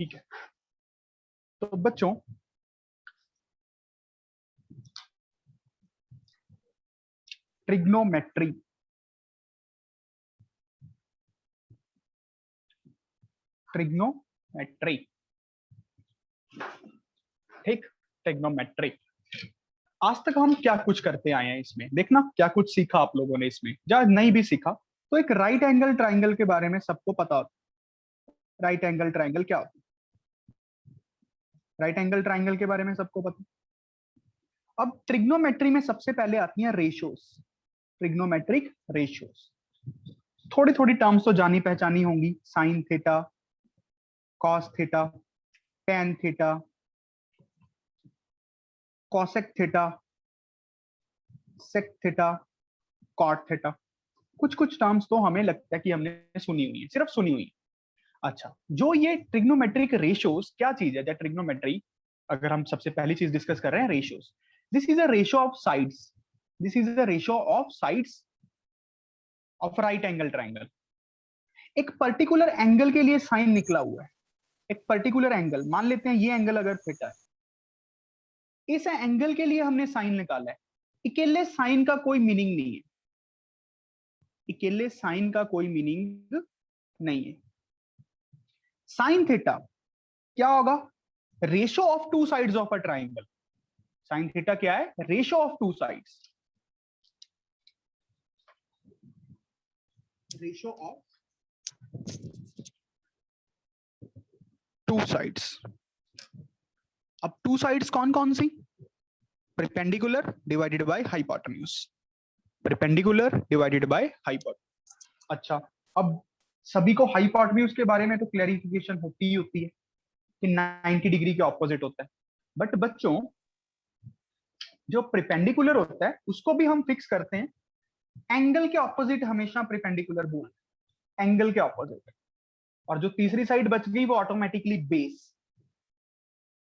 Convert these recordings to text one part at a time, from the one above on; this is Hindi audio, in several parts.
ठीक है, तो बच्चों ट्रिग्नोमेट्री, ट्रिग्नोमेट्री, ठीक, ट्रिग्नोमेट्री। आज तक हम क्या कुछ करते आए हैं इसमें, देखना क्या कुछ सीखा आप लोगों ने इसमें, या नहीं भी सीखा तो एक राइट एंगल ट्राइंगल के बारे में सबको पता होता है। राइट एंगल ट्राइंगल क्या होता है? राइट एंगल ट्राइंगल के बारे में सबको पता। अब ट्रिग्नोमेट्री में सबसे पहले आती हैं रेशियोज, ट्रिग्नोमेट्रिक रेशियोज। थोड़ी थोड़ी टर्म्स तो जानी पहचानी होंगी, sine theta, cos theta, tan theta, cosec theta, sec theta, cot theta. कुछ कुछ टर्म्स तो हमें लगता है कि हमने सुनी हुई है, सिर्फ सुनी हुई है। अच्छा, जो ये ट्रिग्नोमेट्रिक रेशियोज क्या चीज है? ट्रिग्नोमेट्री, अगर हम सबसे पहली चीज डिस्कस कर रहे हैं ratios, this is a ratio of sides, this is a ratio of sides of right angle triangle. एक पर्टिकुलर एंगल के लिए साइन निकला हुआ है, एक पर्टिकुलर एंगल, मान लेते हैं ये एंगल अगर थीटा है, इस एंगल के लिए हमने साइन निकाला है। अकेले साइन का कोई मीनिंग नहीं है, अकेले साइन का कोई मीनिंग नहीं है। साइन थीटा क्या होगा? Ratio of two sides of a triangle. Sine theta क्या है? Ratio of two sides, ratio of two sides. अब टू साइड्स कौन कौन सी? Perpendicular divided by hypotenuse, perpendicular divided by hypotenuse. अच्छा, अब सभी को हाइपोटेन्यूज के बारे में तो क्लैरिफिकेशन होती ही होती है कि 90 डिग्री के ऑपोजिट होता है, बट बच्चों जो परपेंडिकुलर होता है उसको भी हम फिक्स करते हैं एंगल के ऑपोजिट, हमेशा परपेंडिकुलर बोल, एंगल के ऑपोजिट। और जो तीसरी साइड बच गई वो ऑटोमेटिकली बेस,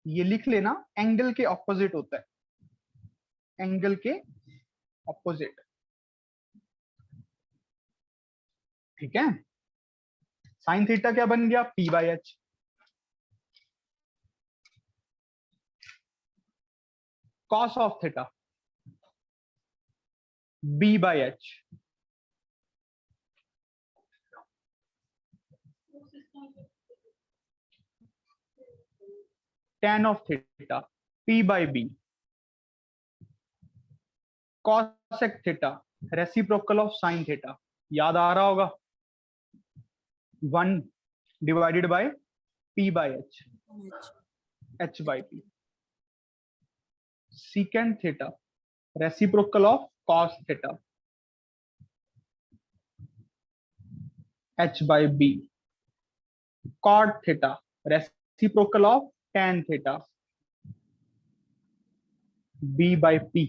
ये लिख लेना, एंगल के ऑपोजिट होता है, एंगल के ऑपोजिट। ठीक है, साइन थीटा क्या बन गया? P by H. Cos of theta B by H. Tan of theta P by B. Cosec theta reciprocal of sine theta, याद आ रहा होगा, 1 divided by P by H, H by P. Secant theta reciprocal of cos theta, H by B. Cot theta reciprocal of tan theta, B by P.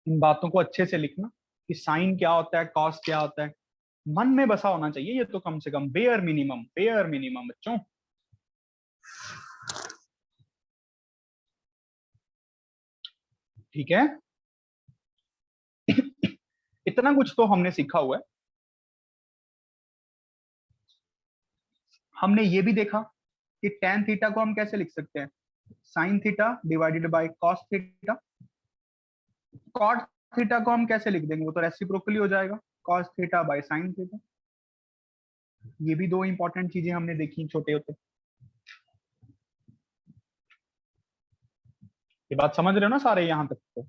इन बातों को अच्छे से लिखना कि साइन क्या होता है, कॉस क्या होता है, मन में बसा होना चाहिए ये तो, कम से कम बेयर मिनिमम, बेयर मिनिमम बच्चों। ठीक है, इतना कुछ तो हमने सीखा हुआ है। हमने ये भी देखा कि टेन थीटा को हम कैसे लिख सकते हैं? Sine theta divided by cos theta. Cot theta को हम कैसे लिख देंगे? वो तो रेसिप्रोकली हो जाएगा, cos theta by sine theta. ये भी दो इंपॉर्टेंट चीजें हमने देखी छोटे होते। ये बात समझ रहे हो ना सारे यहाँ तक? तो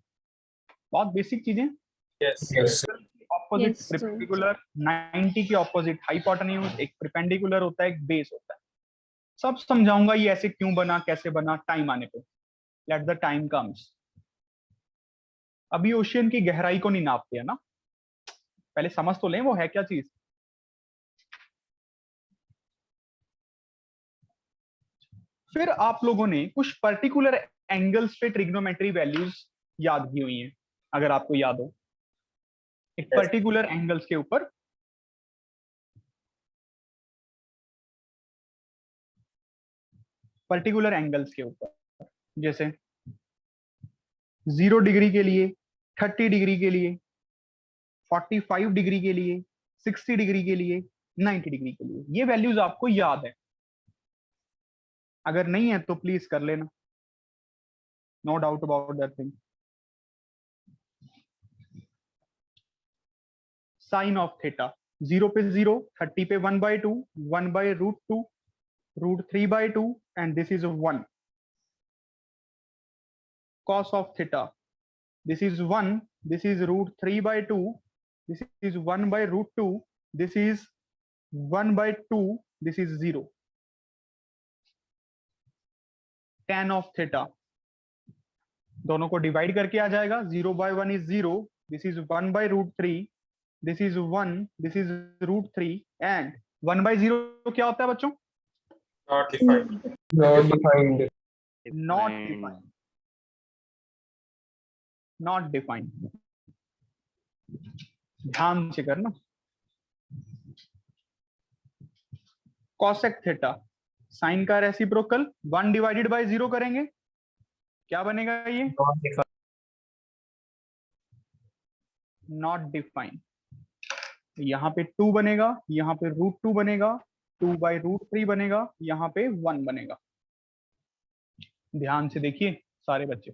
बहुत बेसिक चीजें। Yes Yes. Opposite Yes, sir. Perpendicular, 90 के ऑपोजिट हाइपोटेन्यूज, एक परपेंडिकुलर होता है, एक बेस होता है। सब समझाऊंगा ये ऐसे क्यों बना, कैसे बना, टाइम आने पे, लेट द टाइम कम्स। अभी ओशियन की गहराई को नहीं नापते है ना, पहले समझ तो लें वो है क्या चीज। फिर आप लोगों ने कुछ पर्टिकुलर एंगल्स पे ट्रिग्नोमेट्री वैल्यूज याद की हुई हैं, अगर आपको याद हो, एक पर्टिकुलर एंगल्स के ऊपर। पर्टिकुलर एंगल्स के ऊपर, जैसे 0 डिग्री के लिए, 30 डिग्री के लिए, 45 डिग्री के लिए, 60 डिग्री के लिए, 90 डिग्री के लिए, ये वैल्यूज आपको याद है। अगर नहीं है तो प्लीज कर लेना, no doubt about that thing. Sine of theta, 0 पे 0, 30 पे 1/2, 1/√2, √3/2, and this is 1। cos of theta, this is 1, this is √3/2, this is 1/√2, this is 1/2, this is 0। tan of theta, दोनों को डिवाइड करके आ जाएगा, 0/1 is 0, this is 1/√3, this is 1, this is √3, and 1/0 क्या होता है बच्चों? Not defined. Not defined. Not defined, not defined। ध्यान से करना। cosec थीटा, साइन का रेसिप्रोकल 1/0 करेंगे, क्या बनेगा ये? Not defined. Not defined. यहाँ पे 2 बनेगा, यहाँ पे √2 बनेगा, 2/√3 बनेगा, यहाँ पे 1 बनेगा। ध्यान से देखिए सारे बच्चे,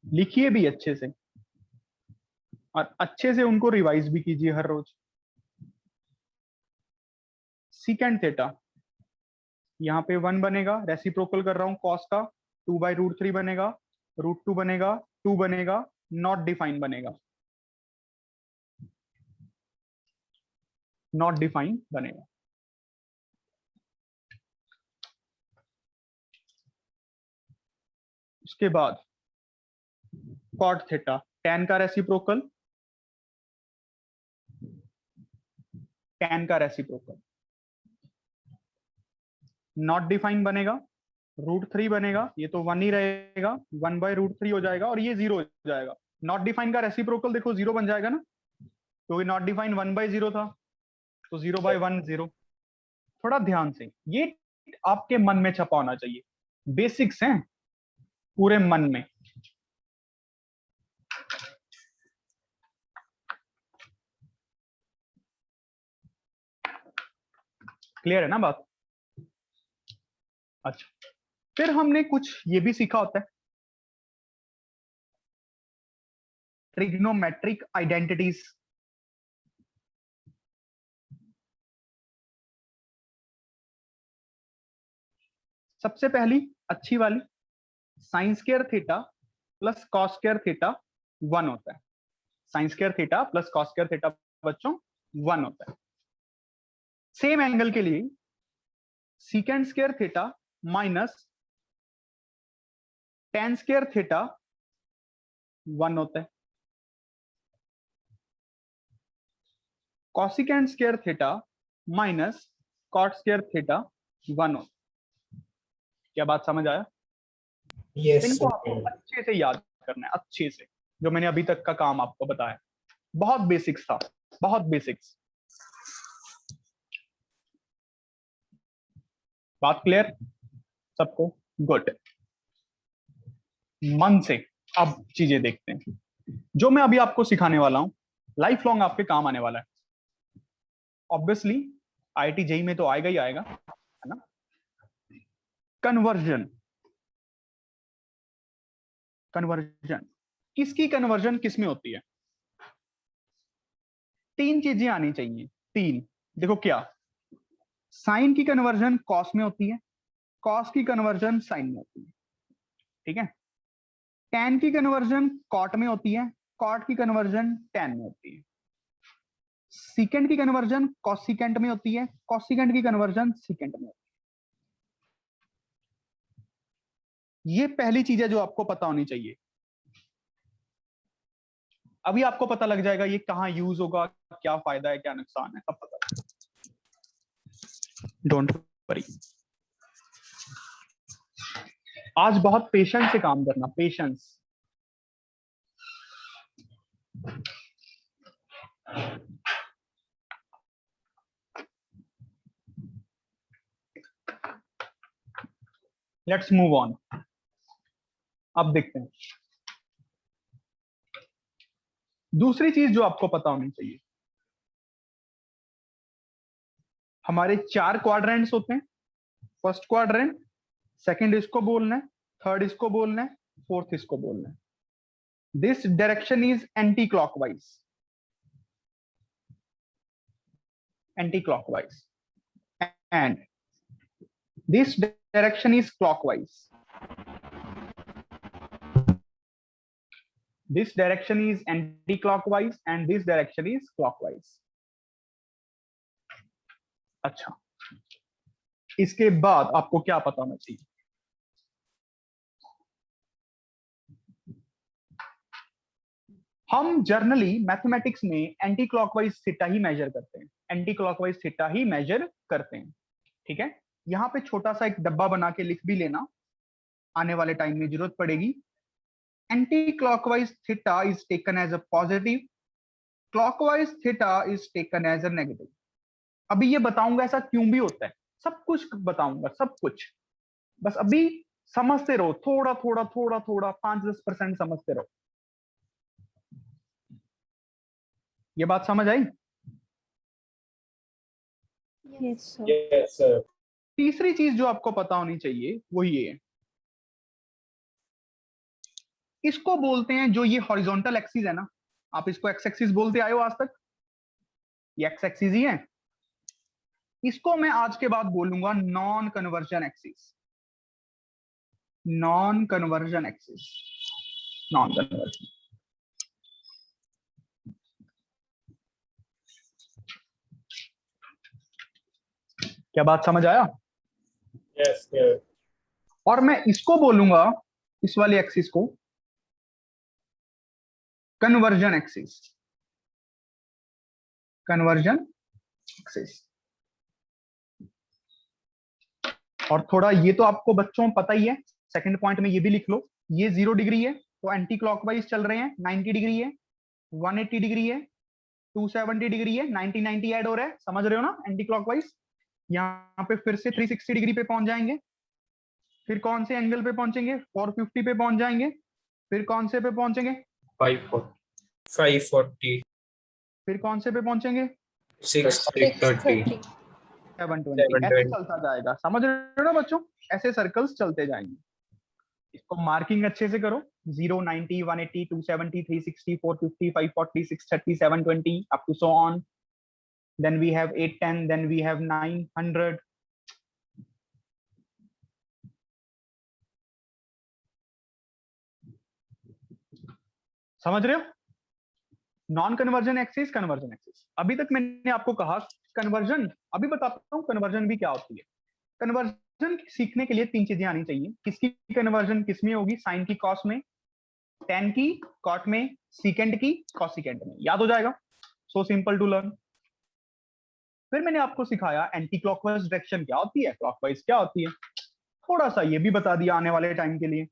लिखिए भी अच्छे से, और अच्छे से उनको रिवाइज भी कीजिए हर रोज। सीकेंट थीटा, यहाँ पे 1 बनेगा, रेसिप्रोकल कर रहा हूं कॉस का, 2/√3 बनेगा, √2 बनेगा, 2 बनेगा, नॉट डिफाइन बनेगा, नॉट डिफाइन बनेगा। उसके बाद कॉट थीटा, tan का रेसिप्रोकल, tan का रेसिप्रोकल, नॉट डिफाइन बनेगा, √3 बनेगा, ये तो 1 ही रहेगा, 1/√3 हो जाएगा, और ये 0 हो जाएगा। नॉट डिफाइन का रेसिप्रोकल देखो 0 बन जाएगा ना, क्योंकि नॉट डिफाइन 1/0 था, तो 0/1 0। थोड़ा ध्यान से, ये आपके मन में छपा होना चाहिए, बेसिक्स हैं पूरे मन में। क्लियर है ना बात? अच्छा, फिर हमने कुछ ये भी सीखा होता है, ट्रिग्नोमेट्रिक आइडेंटिटीज। सबसे पहली अच्छी वाली, sine square theta plus cos square theta 1 होता है। Sine square theta plus cos square theta बच्चों 1 होता है। सेम एंगल के लिए secant square theta minus tan square theta 1 होता है। Cosecant square theta minus cot square theta 1 होता है। क्या बात समझ आया? Yes. इनको आपको अच्छे से याद करना है, अच्छे से, जो मैंने अभी तक का काम आपको बताया। बहुत बेसिक्स था, बहुत बेसिक्स। बात क्लियर सबको? गुड। मन से अब चीजें देखते हैं। जो मैं अभी आपको सिखाने वाला हूं लाइफ लॉन्ग आपके काम आने वाला है। ऑब्वियसली आईआईटी जेईई में तो आएगा ही आएगा, है ना? कन्वर्जन, कन्वर्जन किसकी कन्वर्जन किस में होती है? 3 चीजें आनी चाहिए, 3। देखो क्या, साइन की कन्वर्जन कॉस में होती है, कॉस की कन्वर्जन साइन में होती है, ठीक है? tan की कन्वर्जन कॉट में होती है, कॉट की कन्वर्जन tan में होती है। सीकेंट की कन्वर्जन कॉसिकेंट में होती है, कॉसिकेंट की कन्वर्जन सीकेंट में होती है। ये पहली चीज है जो आपको पता होनी चाहिए। अभी आपको पता लग जाएगा ये कहाँ यूज होगा, क्या फायदा है, क्या नुकसान है, सब पता। डोंट वरी, आज बहुत पेशेंस से काम करना, पेशेंस। Let's move on. अब देखते हैं दूसरी चीज जो आपको पता होनी चाहिए। हमारे 4 क्वाड्रेंट्स होते हैं। फर्स्ट क्वाड्रेंट, सेकंड इसको बोलना है, थर्ड इसको बोलना है, फोर्थ इसको बोलना है। This direction is anti clockwise, anti clockwise, and this direction is clockwise. This direction is anti-clockwise and this direction is clockwise. अच्छा, इसके बाद आपको क्या पता होना चाहिए? हम जर्नली मैथमेटिक्स में एंटी क्लॉकवाइज थीटा ही मेजर करते हैं, एंटी क्लॉकवाइज थीटा ही मेजर करते हैं। ठीक है, यहां पे छोटा सा एक डब्बा बना के लिख भी लेना, आने वाले टाइम में जरूरत पड़ेगी। Anti-clockwise theta is taken as a positive, clockwise theta is taken as a negative. अभी ये बताऊंगा ऐसा क्यों भी होता है, सब कुछ बताऊंगा, सब कुछ। बस अभी समझते रहो, थोड़ा थोड़ा थोड़ा थोड़ा 5-10% समझते रहो। ये बात समझ आई? Yes, sir. Yes, sir. तीसरी चीज जो आपको पता होनी चाहिए वो ये है, इसको बोलते हैं, जो ये हॉरिजॉन्टल एक्सिस है ना, आप इसको एक्स एक्सिस बोलते आए हो आज तक, ये एक्स एक्सिस ही है। इसको मैं आज के बाद बोलूंगा non conversion axis, non conversion axis, non conversion. क्या बात समझ आया? Yes, sir. और मैं इसको बोलूंगा, इस वाली एक्सिस को कन्वर्जन एक्सिस, कन्वर्जन एक्सिस। और थोड़ा ये तो आपको बच्चों पता ही है, सेकंड पॉइंट में ये भी लिख लो, ये 0 डिग्री है तो एंटी क्लॉकवाइज चल रहे हैं, 90 डिग्री है, 180 डिग्री है, 270 डिग्री है, 90 ऐड हो रहा है, समझ रहे हो ना? Anti clockwise. यहाँ पे फिर से 360 डिग्री पे पहुंच जाएंगे, फिर कौन से एंगल पे पहुंचेंगे? 450 पे पहुंच जाएंगे, फिर कौन से पे पहुंचेंगे? 540. फिर कौन से पे पहुंचेंगे? 630. 720। ऐसे चलता जाएगा, समझ रहे हो ना बच्चों? ऐसे सर्कल्स चलते जाएंगे। इसको मार्किंग अच्छे से करो, 0, 90, 180, 270, 360, 450, 540, 630, 720 up to so on. Then we have 810, then we have 900. समझ रहे हो? Non conversion axis, conversion axis. अभी तक मैंने आपको कहा कन्वर्जन, अभी बताता हूँ कन्वर्जन भी क्या होती है। कन्वर्जन सीखने के लिए 3 चीजें आनी चाहिए। किसकी कन्वर्जन किस में होगी? साइन की कॉस में, टेन की कॉट में, सीकेंड की कॉसिकेंड में। याद हो जाएगा, सो सिंपल टू लर्न। फिर मैंने आपको सिखाया एंटी क्लॉकवाइज डायरेक्शन क्या होती है, क्लॉकवाइज क्या होती है। थोड़ा सा ये भी बता दिया आने वाले टाइम के लिए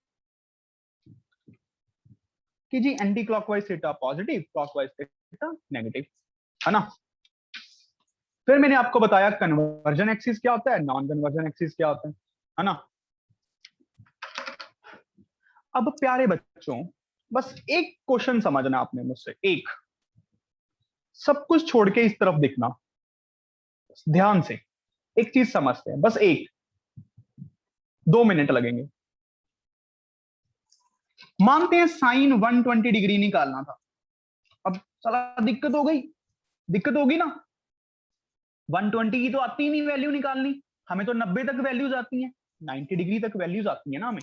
कि जी anti clockwise theta positive, clockwise theta negative, है ना। फिर मैंने आपको बताया कन्वर्जन एक्सिस क्या होता है, नॉन कन्वर्जन एक्सिस क्या होता है ना। अब प्यारे बच्चों, बस एक क्वेश्चन समझना आपने मुझसे, एक, सब कुछ छोड़ के इस तरफ देखना, ध्यान से एक चीज समझते हैं, बस एक 2 मिनट लगेंगे। मानते हैं साइन 120 डिग्री निकालना था। अब चला दिक्कत हो गई, दिक्कत होगी ना। 120 की तो आती ही नहीं वैल्यू निकालनी, हमें तो 90 तक वैल्यूज आती हैं, 90 डिग्री तक वैल्यूज आती है ना हमें।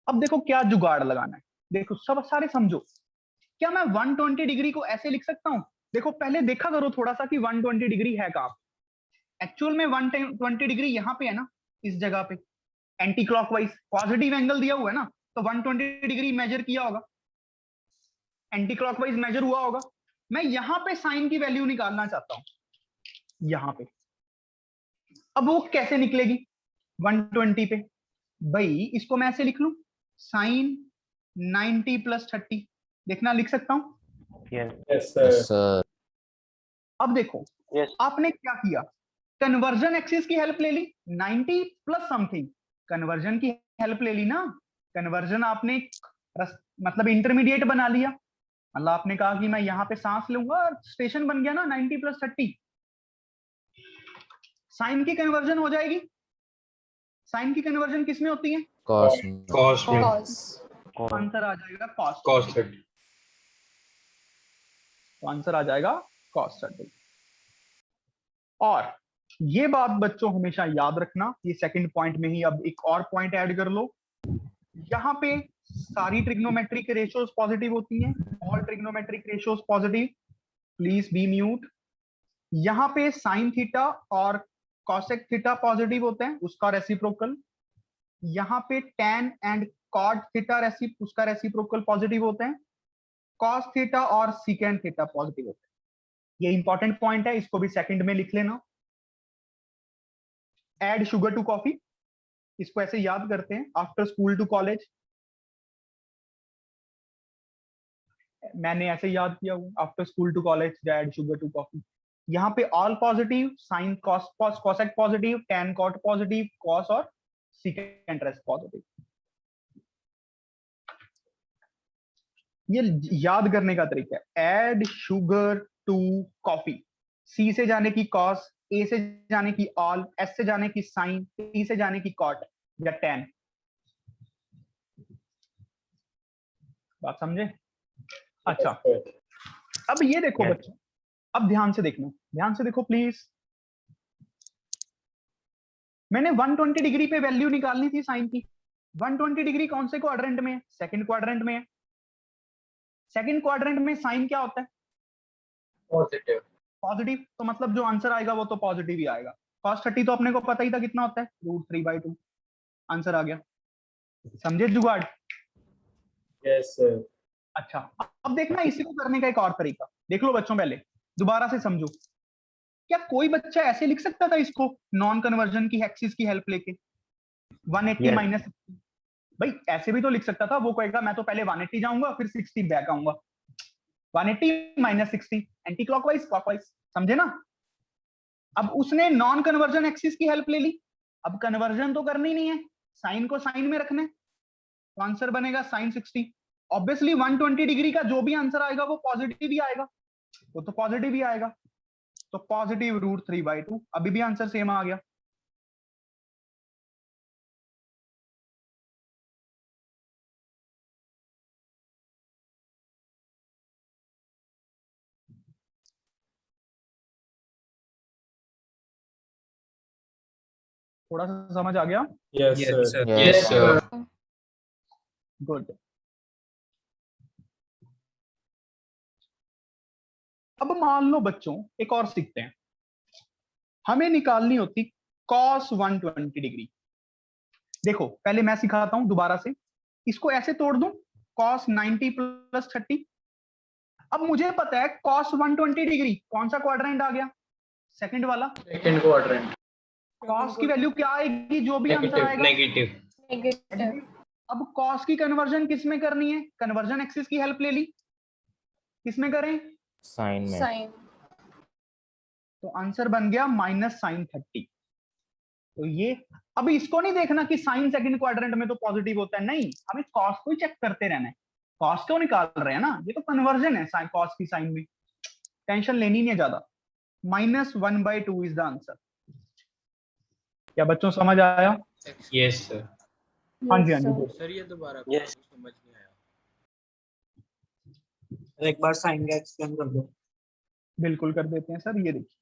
अब देखो क्या जुगाड़ लगाना है, देखो सब सारे समझो। क्या मैं 120 डिग्री को ऐसे लिख सकता हूं? देखो पहले देखा करो थोड़ा सा कि 120 डिग्री है कहां। एक्चुअल में 120 डिग्री यहां पे है ना, इस जगह पे एंटी क्लॉकवाइज पॉजिटिव एंगल दिया हुआ है ना, तो 120 डिग्री मेजर किया होगा, एंटी क्लॉकवाइज मेजर हुआ होगा। मैं यहां पे साइन की वैल्यू निकालना चाहता हूं, यहां पे। अब वो कैसे निकलेगी 120 पे? भाई इसको मैं ऐसे लिख लूं, साइन 90 + 30, देखना लिख सकता हूं। Yes, sir. अब देखो आपने क्या किया, कन्वर्जन एक्सिस की हेल्प ले ली, 90 + समथिंग, कन्वर्जन की हेल्प ले ली ना। कन्वर्जन आपने मतलब इंटरमीडिएट बना लिया, मतलब आपने कहा कि मैं यहां पे सांस लूंगा और स्टेशन बन गया ना 90 + 30। साइन की कन्वर्जन हो जाएगी। साइन की कन्वर्जन किस में होती है? cos Cos में cos आंसर आ जाएगा cos। cos 30. तो आंसर आ जाएगा cos 30। और ये बात बच्चों हमेशा याद रखना, ये सेकंड पॉइंट में ही अब एक और पॉइंट ऐड कर लो। यहाँ पे सारी ट्रिग्नोमेट्रिक रेशियोज पॉजिटिव होती हैं, all trigonometric ratios positive, please be mute. यहाँ पे साइन थीटा और कॉसेक थीटा पॉजिटिव होते हैं, उसका रेसिप्रोकल। यहाँ पे tan एंड कॉट थीटा उसका रेसिप्रोकल पॉजिटिव होते हैं। कॉस थीटा और सीकेंड थीटा पॉजिटिव होते हैं। ये इंपॉर्टेंट पॉइंट है, इसको भी सेकंड में लिख लेना। एड शुगर टू कॉफी, इसको ऐसे याद करते हैं, आफ्टर स्कूल टू कॉलेज। मैंने ऐसे याद किया हुआ, after school to college add sugar to coffee. यहाँ पे all positive, sine cos cosec positive, tan cot positive, cos और सीकेंड रेस पॉजिटिव। ये याद करने का तरीका है, एड शुगर टू कॉफी। सी से जाने की कॉस, ए से जाने की ऑल, एस से जाने की साइन, टी से जाने की कॉट या tan। बात समझे? अच्छा, अब ये देखो बच्चों, अब ध्यान से देखना, ध्यान से देखो प्लीज। मैंने 120 डिग्री पे वैल्यू निकालनी थी साइन की। 120 डिग्री कौन से क्वाड्रेंट में है? सेकंड क्वाड्रेंट में है। सेकंड क्वाड्रेंट में साइन क्या होता है? Positive. पॉजिटिव। तो मतलब जो आंसर आएगा वो तो पॉजिटिव ही आएगा। cos 30 तो अपने को पता ही था कितना होता है, √3/2। आंसर आ गया। समझे जुगाड़? yes sir अच्छा, अब देखना इसी को करने का एक और तरीका देख लो बच्चों, पहले दोबारा से समझो। क्या कोई बच्चा ऐसे लिख सकता था इसको नॉन कन्वर्जन की हेक्सिस की हेल्प लेके? 180 माइनस, भाई ऐसे भी तो लिख सकता था। वो कहेगा मैं तो पहले 180 जाऊंगा फिर 60 बैक आऊंगा। 180 माइनस 60 एंटी क्लॉकवाइज क्लॉकवाइज, समझे ना? अब उसने नॉन कन्वर्जन एक्सिस की हेल्प ले ली। अब कन्वर्जन तो करनी नहीं है, साइन को साइन में रखना है, तो आंसर बनेगा साइन 60। ऑब्वियसली 120 डिग्री का जो भी आंसर आएगा वो पॉजिटिव ही आएगा, वो तो पॉजिटिव ही आएगा। तो पॉजिटिव √3/2, अभी भी आंसर सेम आ गया। थोड़ा सा समझ आ गया? yes sir Yes, sir. Good. अब मान लो बच्चों एक और सीखते हैं, हमें निकालनी होती cos 120 डिग्री। देखो पहले मैं सिखाता हूं दोबारा से, इसको ऐसे तोड़ दूं, cos 90 + 30। अब मुझे पता है cos 120 डिग्री कौन सा क्वाड्रेंट आ गया? सेकंड वाला। Second quadrant. cos की वैल्यू क्या आएगी जो भी आंसर Negative. आएगा? Negative. negative अब cos की कन्वर्जन किस में करनी है? कन्वर्जन एक्सिस की हेल्प ले ली, किस में करें? sign में sin तो आंसर बन गया -sin30। तो ये, अब इसको नहीं देखना कि साइन सेकंड क्वाड्रेंट में तो पॉजिटिव होता है, नहीं, हमें कॉस को ही चेक करते रहना है। कॉस क्यों निकाल रहे हैं ना, ये तो कन्वर्जन है साइन कॉस की साइन में, टेंशन लेनी नहीं है ज्यादा। -1/2 इज द आंसर। क्या बच्चों समझ आया? Yes, sir. हाँ जी, हाँ yes जी, sir बोलो। सर ये दोबारा Yes. समझ नहीं आया। एक बार साइन का एक्सप्लेन कर दो। बिल्कुल कर देते हैं सर। ये देखिए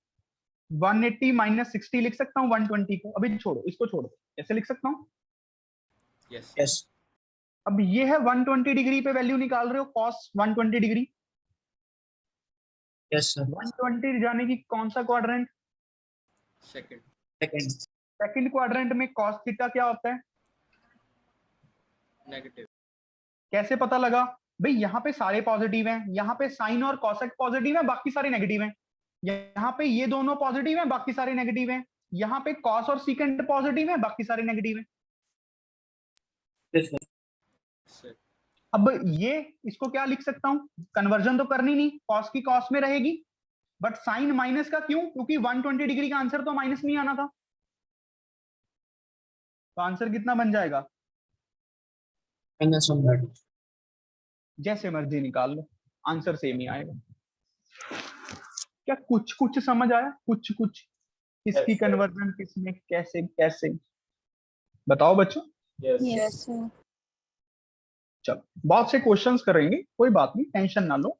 180 माइनस 60 लिख सकता हूँ 120 को, अभी छोड़ो, इसको छोड़ो, ऐसे लिख सकता हूँ। यस यस अब ये है 120 डिग्री पे वैल्यू निकाल रहे हो, कॉस 120 डिग्री। यस सर 120 जाने की कौन सा quadrant? Second second second quadrant में cos थीटा क्या होता है? नेगेटिव कैसे पता लगा? भाई यहाँ पे सारे पॉजिटिव हैं, यहाँ पे साइन और कॉसेक पॉजिटिव है, बाकी सारे नेगेटिव हैं। यहाँ पे ये दोनों पॉजिटिव हैं, बाकी सारे नेगेटिव हैं। यहाँ पे कॉस और सीकेंड पॉजिटिव है, बाकी सारे नेगेटिव हैं। यस सर सर अब ये इसको क्या लिख सकता हूँ? कन्वर्जन तो करनी नहीं, कॉस की कॉस में रहेगी, बट साइन माइनस का क्यों? क्योंकि 120 डिग्री का आंसर तो माइनस नहीं आना था। तो आंसर कितना बन जाएगा? -1/2 जैसे मर्जी निकाल लो, आंसर सेम ही आएगा। क्या कुछ कुछ समझ आया? कुछ कुछ किसकी Yes, sir. कन्वर्जन किसमें कैसे कैसे बताओ बच्चों। Yes. Yes, sir. चलो बहुत से क्वेश्चंस करेंगे, कोई बात नहीं, टेंशन ना लो।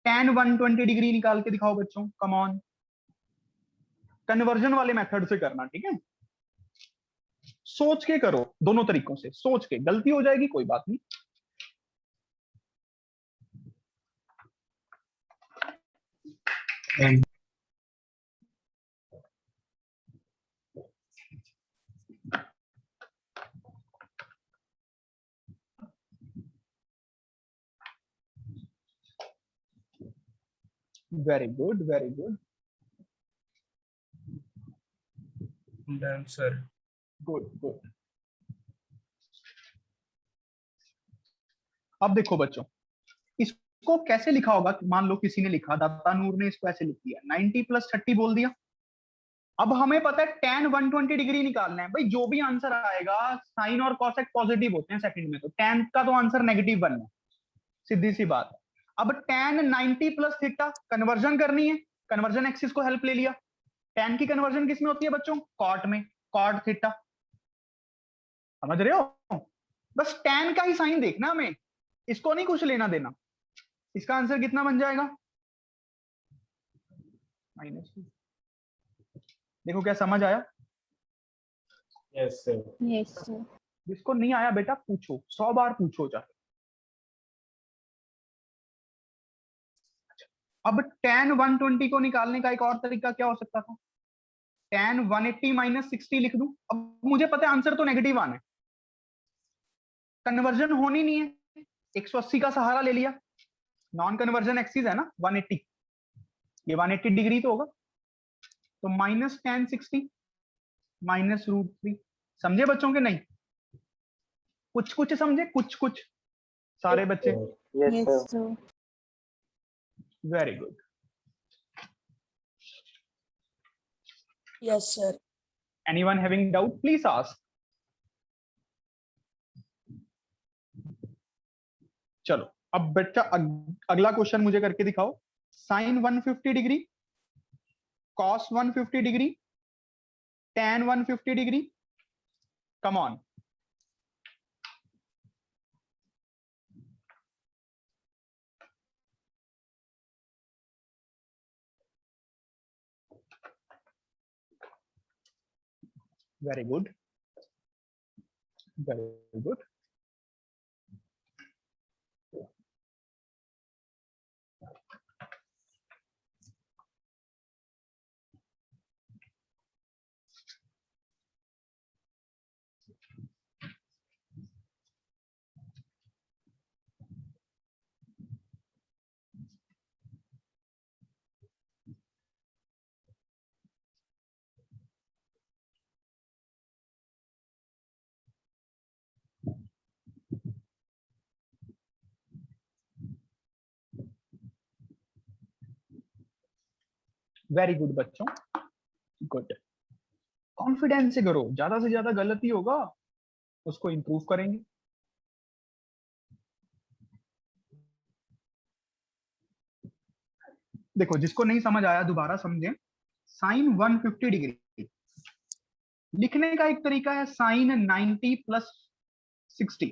tan 120 डिग्री निकाल के दिखाओ बच्चों, कम ऑन। कन्वर्जन वाले मेथड से करना, ठीक है? सोच के करो, दोनों तरीकों से सोच के, गलती हो जाएगी कोई बात नहीं। And very good very good Done, sir. Good good. अब देखो बच्चों, इसको कैसे लिखा होगा? मान लो किसी ने लिखा, दाता नूर ने इसको ऐसे लिख दिया, 90 + 30 बोल दिया। अब हमें पता है tan 120 डिग्री निकालना है भाई, जो भी आंसर आएगा साइन और कॉसेक पॉजिटिव होते हैं सेकंड में, तो tan का तो आंसर नेगेटिव बनना है, सीधी सी बात है। अब tan 90 + थीटा कन्वर्जन करनी है, कन्वर्जन एक्सिस को हेल्प ले लिया। tan की कन्वर्जन किस में होती है बच्चों? कॉट में, कॉट थीटा। समझ रहे हो? बस tan का ही साइन देखना हमें, इसको नहीं कुछ लेना देना। इसका आंसर कितना बन जाएगा? -2। देखो क्या समझ आया? Yes, sir. Yes, sir. जिसको नहीं आया बेटा पूछो, 100 बार पूछो चाहे। अब tan 120 को निकालने का एक और तरीका क्या हो सकता था? tan 180 - 60 लिख दूं। अब मुझे पता है आंसर तो नेगेटिव आना है, कन्वर्जन होनी नहीं है, 180 का सहारा ले लिया, नॉन कन्वर्जन एक्सिस है ना 180, ये 180 डिग्री तो होगा, तो -tan 60 -√3। समझे बच्चों के नहीं? कुछ कुछ समझे, कुछ कुछ सारे बच्चे? Yes, Yes, sir. sir. Very good. Yes, sir. Anyone having doubt please ask. चलो अब बेटा अगला क्वेश्चन मुझे करके दिखाओ। Sine 150 degree, cos 150 degree, tan 150 degree, come on. Very good very good. Very good बच्चों, गुड। कॉन्फिडेंस से करो, ज्यादा से ज्यादा गलती होगा उसको इंप्रूव करेंगे। देखो जिसको नहीं समझ आया दोबारा समझें। साइन 150 डिग्री लिखने का एक तरीका है साइन 90 + 60।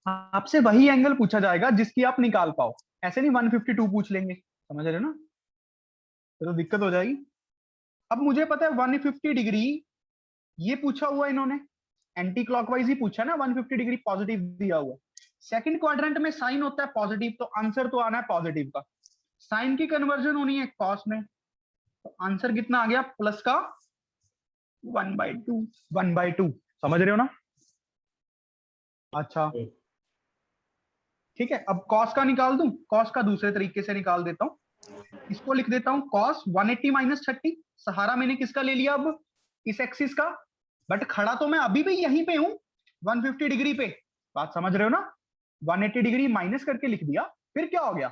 आपसे वही एंगल पूछा जाएगा जिसकी आप निकाल पाओ, ऐसे नहीं 152 पूछ लेंगे, समझ रहे हो ना? तो दिक्कत हो जाएगी। अब मुझे पता है 150 डिग्री ये पूछा हुआ इन्होंने, एंटी क्लॉकवाइज ही पूछा ना, 150 डिग्री पॉजिटिव दिया हुआ। सेकंड क्वाड्रेंट में साइन होता है पॉजिटिव, तो आंसर तो आना है पॉजिटिव का। साइन की कन्वर्जन होनी है कॉस में, तो आंसर कितना आ गया? प्लस का 1/2, 1/2। समझ रहे हो ना? अच्छा ठीक है, अब कॉस का निकाल दूं, कॉस का दूसरे तरीके से निकाल देता हूं। इसको लिख देता हूं कॉस 180 - 30। सहारा मैंने किसका ले लिया? अब इस एक्सिस का, बट खड़ा तो मैं अभी भी यहीं पे हूं 150 डिग्री पे। बात समझ रहे हो ना? 180 डिग्री माइनस करके लिख दिया, फिर क्या हो गया?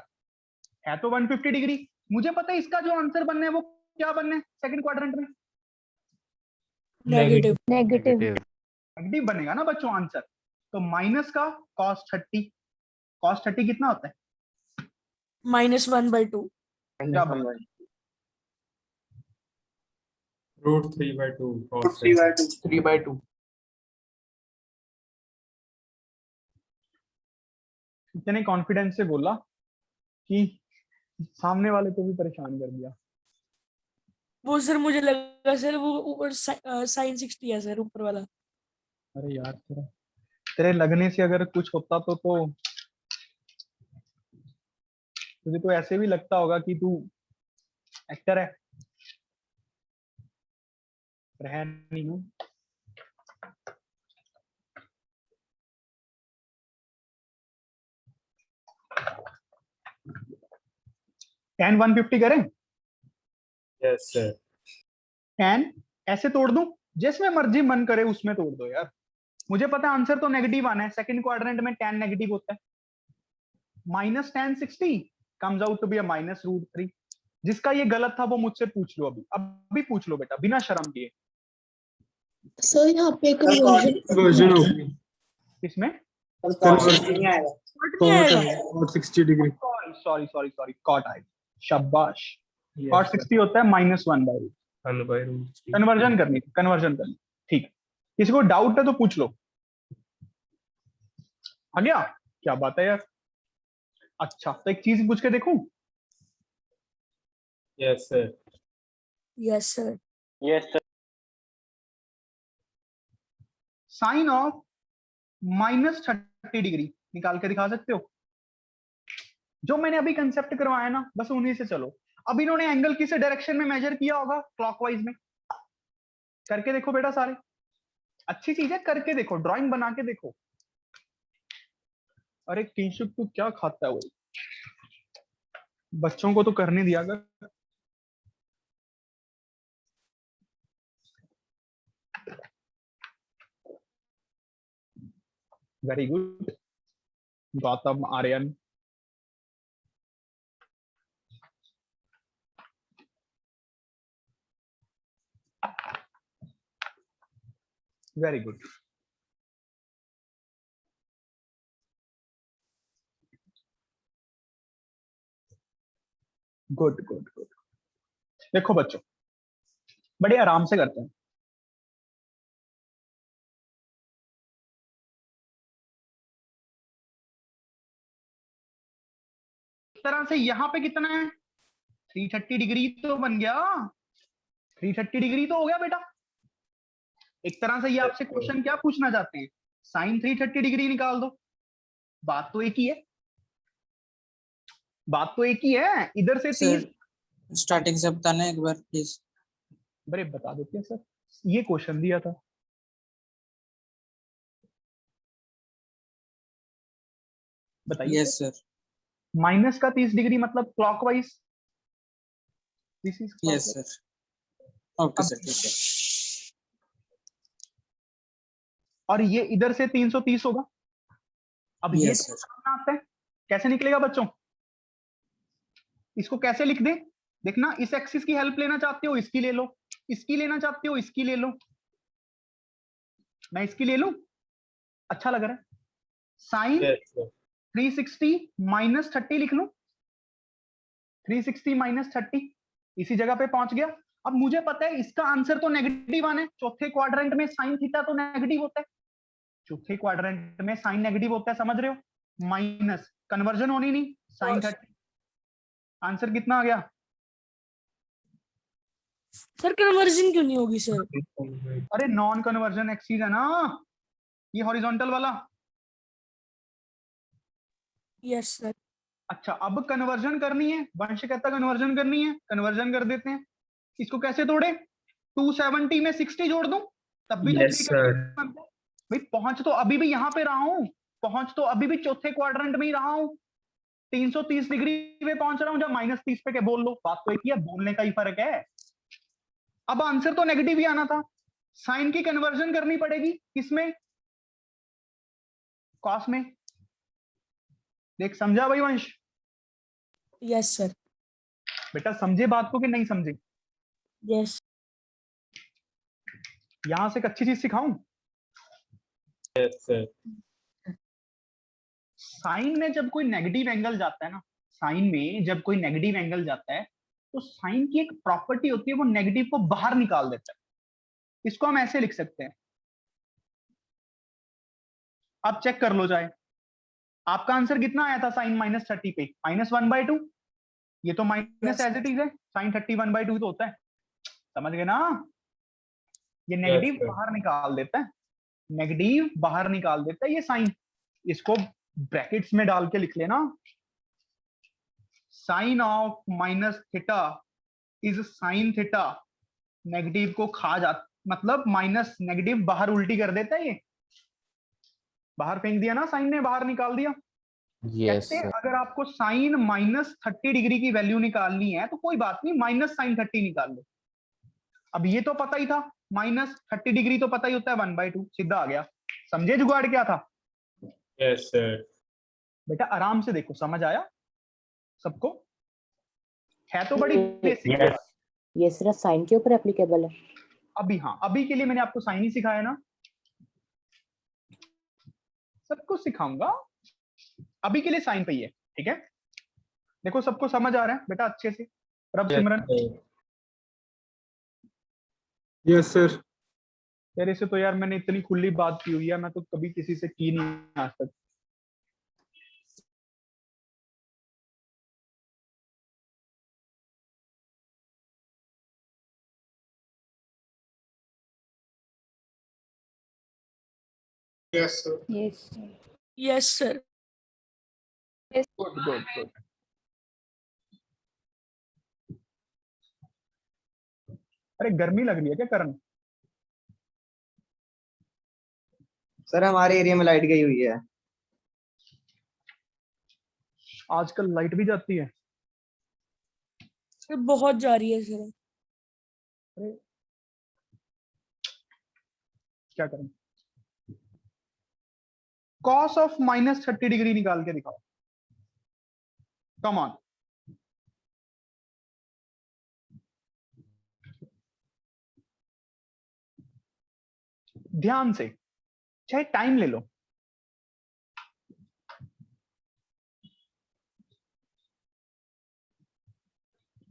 है तो 150 डिग्री। मुझे पता है इसका जो आंसर बनना है वो क्या बनना है सेकंड क्वाड्रेंट में? Negative. Negative. नेगेटिव बनेगा ना बच्चों आंसर। तो माइनस का cos 30, cos 30 कितना होता है? -1/2. क्या बात है? Root 3/2. Cos 3/2. 3/2. इतने कॉन्फिडेंस से बोला कि सामने वाले को भी परेशान कर दिया। वो सर मुझे लगा सर वो ऊपर साइन 60 है सर ऊपर वाला। अरे यार तेरे लगने से अगर कुछ होता तो तुझे तो ऐसे भी लगता होगा कि तू एक्टर है, पर है नहीं हूँ। tan 150 करें? Yes, sir. tan ऐसे तोड़ दूं, जिसमें मर्जी मन करे उसमें तोड़ दो यार। मुझे पता है आंसर तो नेगेटिव आना है, सेकंड क्वाड्रेंट में tan नेगेटिव होता है। Minus tan 60 comes out to be a -√3। जिसका ये गलत था वो मुझसे पूछ लो, अभी पूछ लो बेटा, बिना शर्म किए। सर यहाँ पे Sir, कन्वर्जन Conversion होगी। इसमें conversion नहीं आएगा. Cot नहीं आएगा। Cot 60 degree. सॉरी कॉट आएगा, शाबाश। Yes, cot sir. 60 होता है -1/√। 1/√3. कन्वर्जन करनी, ठीक। किसी को डाउट है तो पूछ लो। आ गया? क्या बात है यार। अच्छा तो एक चीज पूछ के देखूं। Yes, sir. Yes sir. Sine of -30 degree निकाल के दिखा सकते हो? जो मैंने अभी कंसेप्ट करवाया ना, बस उन्हीं से चलो। अब इन्होंने एंगल किस डायरेक्शन में मेजर किया होगा? क्लॉकवाइज में। करके देखो बेटा सारे, अच्छी चीज है, करके देखो, ड्राइंग बना के देखो। अरे किंशुक तू क्या खाता है? वही बच्चों को तो करने दिया कर। Very good Gautam Aryan. Very good. Good good good. देखो बच्चों, बड़े आराम से करते हैं। इस तरह से यहां पे कितना है? 330 डिग्री तो बन गया। 330 डिग्री तो हो गया बेटा। एक तरह से ये आपसे क्वेश्चन क्या पूछना चाहते हैं? साइन 330 डिग्री निकाल दो। बात तो एक ही है, बात तो एक ही है। इधर से Sir, 30। starting से बताना एक बार प्लीज. बड़े बता देते हैं सर, ये क्वेश्चन दिया था। बताइए। Yes, sir. माइनस का 30 डिग्री मतलब clockwise. This is Yes, sir. Okay, sir. ठीक है. और ये इधर से 330 होगा। अब ये Yes, तो sir. करना आता है, कैसे निकलेगा बच्चों? इसको कैसे लिख दें? देखना, इस एक्सिस की हेल्प लेना चाहते हो, इसकी ले लो। इसकी लेना चाहते हो, इसकी ले लो। मैं इसकी ले लूं, अच्छा लग रहा है। Sign Yes, sir. 360 -30 लिख लूं। 360 -30 इसी जगह पे पहुंच गया। अब मुझे पता है इसका आंसर तो नेगेटिव आना है। चौथे क्वाड्रेंट में साइन थीटा तो नेगेटिव होता है। चौथे क्वाड्रेंट में साइन नेगेटिव होता है, समझ रहे हो? माइनस कन्वर्जन होनी नहीं, साइन 30। आंसर कितना आ गया? सर कन्वर्जन क्यों नहीं होगी सर? अरे नॉन कन्वर्जन एक्सिस है ना, ये हॉरिजॉन्टल वाला। Yes sir. अच्छा अब कन्वर्जन करनी है, वंश कहता कन्वर्जन करनी है, कन्वर्जन कर देते हैं। इसको कैसे तोड़े? 270 में 60 जोड़ दूं तब भी तो Yes, 3 sir. भाई पहुंच तो अभी भी यहां पे रहा हूं, पहुंच तो अभी भी चौथे क्वाड्रेंट में ही रहा हूं। 330 डिग्री पे पहुंच रहा हूं, जब -30 पे के बोल लो, बात तो एक ही है, बोलने का ही फर्क है। अब आंसर तो नेगेटिव ही आना था। साइन की कन्वर्जन करनी पड़ेगी, किसमें? कॉस में। देख समझा भाई वंश? Yes sir. बेटा समझे बात को कि नहीं समझे? यस। यहां से एक अच्छी चीज सिखाऊं। Yes, sir. साइन में जब कोई नेगेटिव एंगल जाता है ना, साइन में जब कोई नेगेटिव एंगल जाता है तो साइन की एक प्रॉपर्टी होती है, वो नेगेटिव को बाहर निकाल देता है। इसको हम ऐसे लिख सकते हैं, आप चेक कर लो चाहे। आपका आंसर कितना आया था साइन -30 पे? -1/2। ये तो minus Yes, as it is है, साइन 30 1/2 तो होता है, समझ गए ना? ये Yes, नेगेटिव sir. बाहर निकाल देता है, नेगेटिव बाहर निकाल देता है ये साइन। इसको ब्रैकेट्स में डाल के लिख लेना, sine of -theta is sine theta. Negative को खा जा, मतलब माइनस नेगेटिव बाहर उल्टी कर देता है, ये बाहर फेंक दिया ना, साइन ने बाहर निकाल दिया। यस कहते अगर आपको साइन -30 डिग्री की वैल्यू निकालनी है तो कोई बात नहीं, -sin30 निकाल लो। अब ये तो पता ही था, -30 डिग्री तो पता ही होता है, 1/2 सीधा आ गया। समझे जुगाड़ क्या था? Yes, sir. बेटा आराम से देखो, समझ आया सबको? है तो बड़ी बेसिक। Yes. ये सिर्फ साइन के ऊपर एप्लीकेबल है। अभी हाँ, अभी के लिए मैंने आपको साइन ही सिखाया ना, सब कुछ सिखाऊंगा, अभी के लिए साइन पे ही है, ठीक है? देखो सबको समझ आ रहा है बेटा अच्छे से? रब Yes, सिमरन sir. Yes, sir. तेरे से तो यार मैंने इतनी खुली बात की हुई है, मैं तो कभी किसी से की नहीं आज तक। Yes, sir. Yes, sir. Good good good. अरे गर्मी लग रही है क्या करण? सर हमारे एरिया में लाइट गई हुई है। आजकल लाइट भी जाती है? सर बहुत जा रही है सर। अरे क्या करें? कॉस ऑफ -30 डिग्री निकाल के दिखाओ, कम ऑन। ध्यान से, चाहे टाइम ले लो।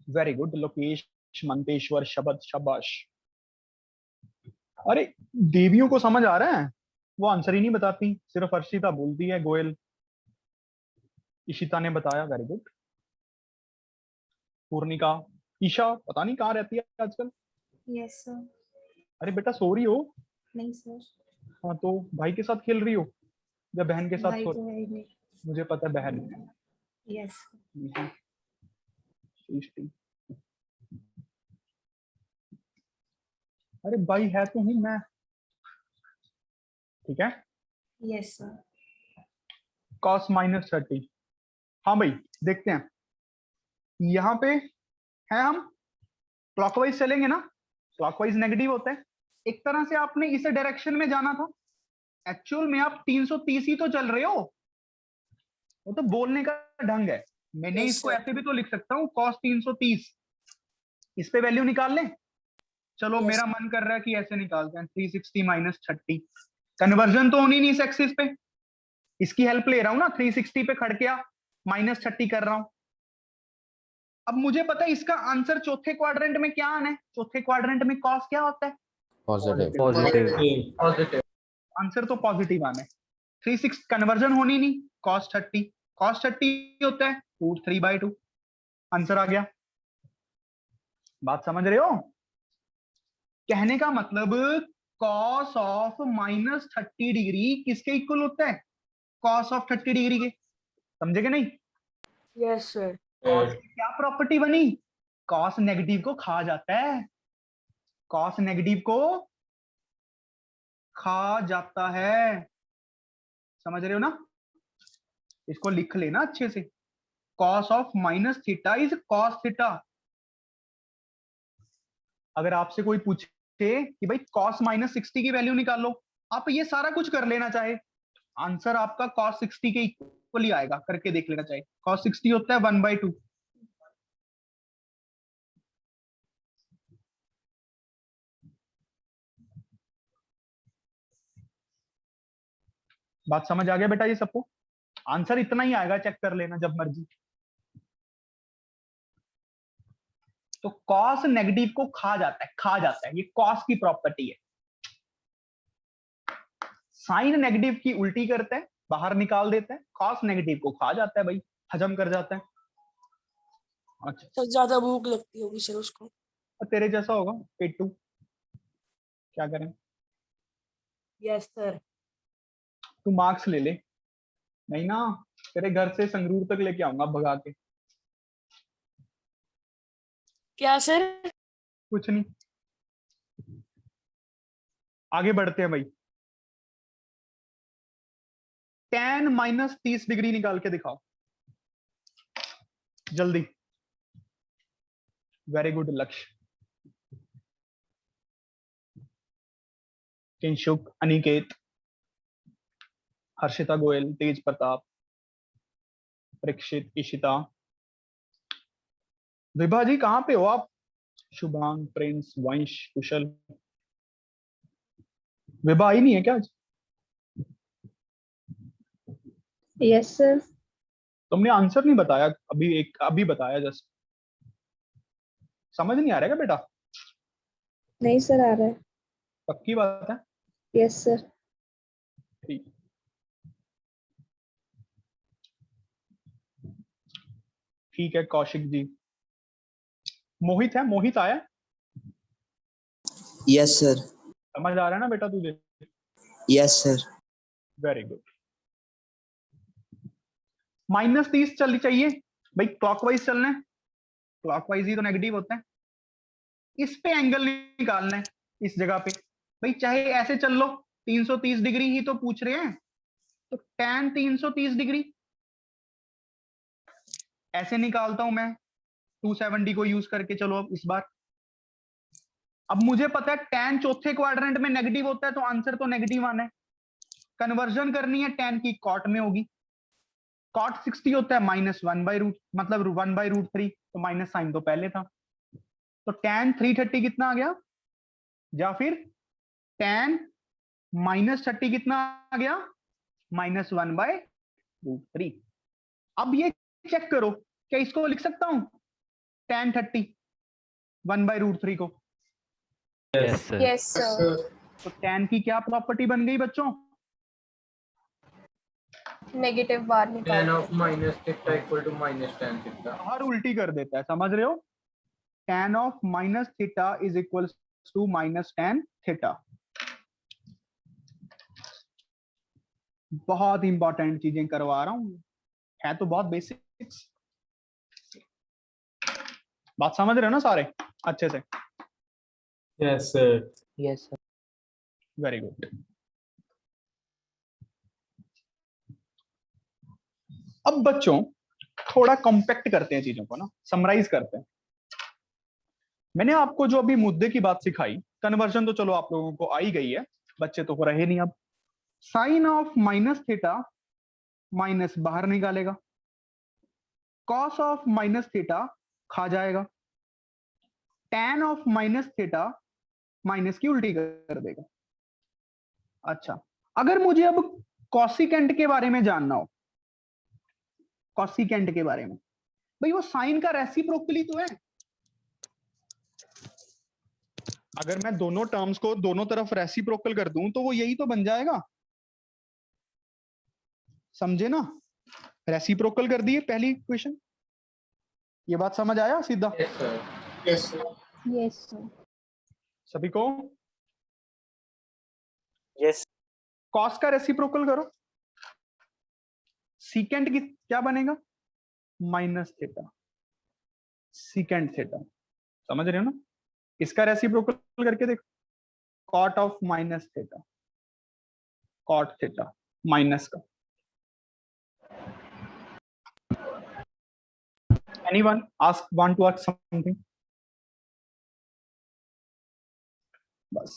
वेरी गुड लोकेश, मंतेश्वर, शब्द, शाबाश। अरे देवियों को समझ आ रहा है, वो आंसर ही नहीं बताती, सिर्फ अर्शिता बोलती है, गोयल, इशिता ने बताया, वेरी गुड। पूर्णिका, ईशा पता नहीं कहाँ रहती है आजकल। Yes sir. अरे बेटा सो रही हो? नहीं सर। हाँ तो भाई के साथ खेल रही हो या बहन के साथ भाई सो? तो है ही नहीं। मुझे पता है बहन है। यस। अरे भाई है तो हूं मैं, ठीक है? Yes sir. cos -30। हाँ भाई देखते हैं, यहाँ पे है, हम क्लॉकवाइज चलेंगे ना, क्लॉकवाइज नेगेटिव होता है। एक तरह से आपने इस डायरेक्शन में जाना था, एक्चुअल में आप 330 ही तो चल रहे हो, वो तो बोलने का ढंग है। मैंने Yes, इसको sir. ऐसे भी तो लिख सकता हूँ, cos 330, इस पे वैल्यू निकाल लें। चलो Yes. मेरा मन कर रहा है कि ऐसे निकालते हैं, 360 - 30। कन्वर्जन तो होनी नहीं इस एक्सिस पे, इसकी हेल्प ले रहा हूं ना, 360 पे खड़ के -30 कर रहा हूं। अब मुझे पता है इसका आंसर चौथे क्वाड्रेंट में क्या आना है। चौथे क्वाड्रेंट में कॉस क्या होता है? पॉजिटिव। Positive. आंसर तो पॉजिटिव आना है। 360 कन्वर्जन होनी नहीं, cos 30 होता है √3/2। आंसर आ गया। बात समझ रहे हो? कहने का मतलब cos ऑफ -30 डिग्री किसके इक्वल होता है? cos ऑफ 30 डिग्री के। समझे कि नहीं? Yes, sir. cos की क्या प्रॉपर्टी बनी? cos नेगेटिव को खा जाता है, cos नेगेटिव को खा जाता है, समझ रहे हो ना? इसको लिख लेना अच्छे से, cos of -theta is cos theta. अगर आपसे कोई पूछे कि भाई cos -60 की वैल्यू निकालो, आप ये सारा कुछ कर लेना चाहे, आंसर आपका cos 60 के इक्वल ही आएगा, करके देख लेना चाहे। cos 60 होता है 1/2। बात समझ आ गया बेटा ये सबको? आंसर इतना ही आएगा, चेक कर लेना जब मर्जी। तो कॉस नेगेटिव को खा जाता है, ये कॉस की प्रॉपर्टी है। साइन नेगेटिव की उल्टी करते हैं, बाहर निकाल देते हैं, कॉस नेगेटिव को खा जाता है भाई, हजम कर जाता है। अच्छा, तो ज्यादा भूख लगती होगी सर उसको। तेरे जैसा होगा पेटू, क्या करें। Yes sir. तू मार्क्स ले ले, नहीं ना तेरे घर से संगरूर तक लेके आऊंगा भगा के। क्या सर? कुछ नहीं, आगे बढ़ते हैं भाई। tan माइनस 30 डिग्री निकाल के दिखाओ जल्दी। वेरी गुड लक्ष्य। किंशुक, अनिकेत, हर्षिता गोयल, तेज प्रताप, परीक्षित, इशिता, विभा जी कहाँ पे हो आप? शुभांग, प्रिंस, वंश, कुशल। विभा आई नहीं है क्या आज? Yes sir. तुमने आंसर नहीं बताया अभी बताया जस्ट। समझ नहीं आ रहा क्या बेटा? नहीं सर, आ रहा है। पक्की बात है? Yes sir. ठीक, ठीक है कौशिक जी। मोहित है, मोहित आया? Yes sir. समझ आ रहा है ना बेटा तुझे? Yes sir. Very good. -30 चल चाहिए भाई, क्लॉकवाइज चलना है, क्लॉकवाइज ही तो नेगेटिव होता है। इस पे एंगल निकालना है, इस जगह पे भाई, चाहे ऐसे चल लो, 330 डिग्री ही तो पूछ रहे हैं, तो tan 330 डिग्री ऐसे निकालता हूं मैं 270 को यूज करके। चलो अब इस बार, अब मुझे पता है tan चौथे क्वाड्रेंट में नेगेटिव होता है, तो आंसर तो नेगेटिव आना है। कन्वर्जन करनी है tan की कॉट में होगी, कॉट 60 होता है -1/√, मतलब 1/√3, तो माइनस साइन तो पहले था, तो tan 330 कितना आ गया, या फिर tan -30 कितना आ गया, -1/√3। अब ये चेक करो, क्या इसको लिख सकता हूं tan 30 1/√3 को? Yes, sir. Yes, Yes, sir. sir. तो tan की क्या प्रॉपर्टी बन गई बच्चों? Negative बार tan निकालते of हैं। minus theta equal to minus tan theta. हर उल्टी कर देता है, समझ रहे हो? tan of -θ is equals to -tan θ। बहुत इंपॉर्टेंट चीजें करवा रहा हूं, है तो बहुत बेसिक्स। बात समझ रहे हो ना सारे अच्छे से? Yes, sir. Yes sir. Very good. अब बच्चों थोड़ा कॉम्पैक्ट करते हैं चीजों को ना, समराइज करते हैं। मैंने आपको जो अभी मुद्दे की बात सिखाई, कन्वर्जन तो चलो आप लोगों को आ ही गई है, बच्चे तो हो रहे नहीं। अब साइन ऑफ -θ माइनस बाहर निकालेगा, कॉस ऑफ -θ खा जाएगा, tan ऑफ -θ माइनस की उल्टी कर देगा। अच्छा, अगर मुझे अब कॉसिकेंट के बारे में जानना हो, कॉसिकेंट के बारे में, भाई वो साइन का रेसिप्रोकली तो है। अगर मैं दोनों टर्म्स को दोनों तरफ रेसिप्रोकल कर दूं तो वो यही तो बन जाएगा, समझे ना? रेसिप्रोकल कर दिए पहली इक्वेशन। ये बात समझ आया सीधा Yes, sir. Yes, sir. Yes sir. सभी को? यस। कॉस का रेसिप्रोकल करो, सीकेंट की क्या बनेगा, -θ, सीकेंट थीटा। समझ रहे हो ना? इसका रेसिप्रोकल करके देखो, cot of -θ, cot theta minus का। Anyone want to ask something? बस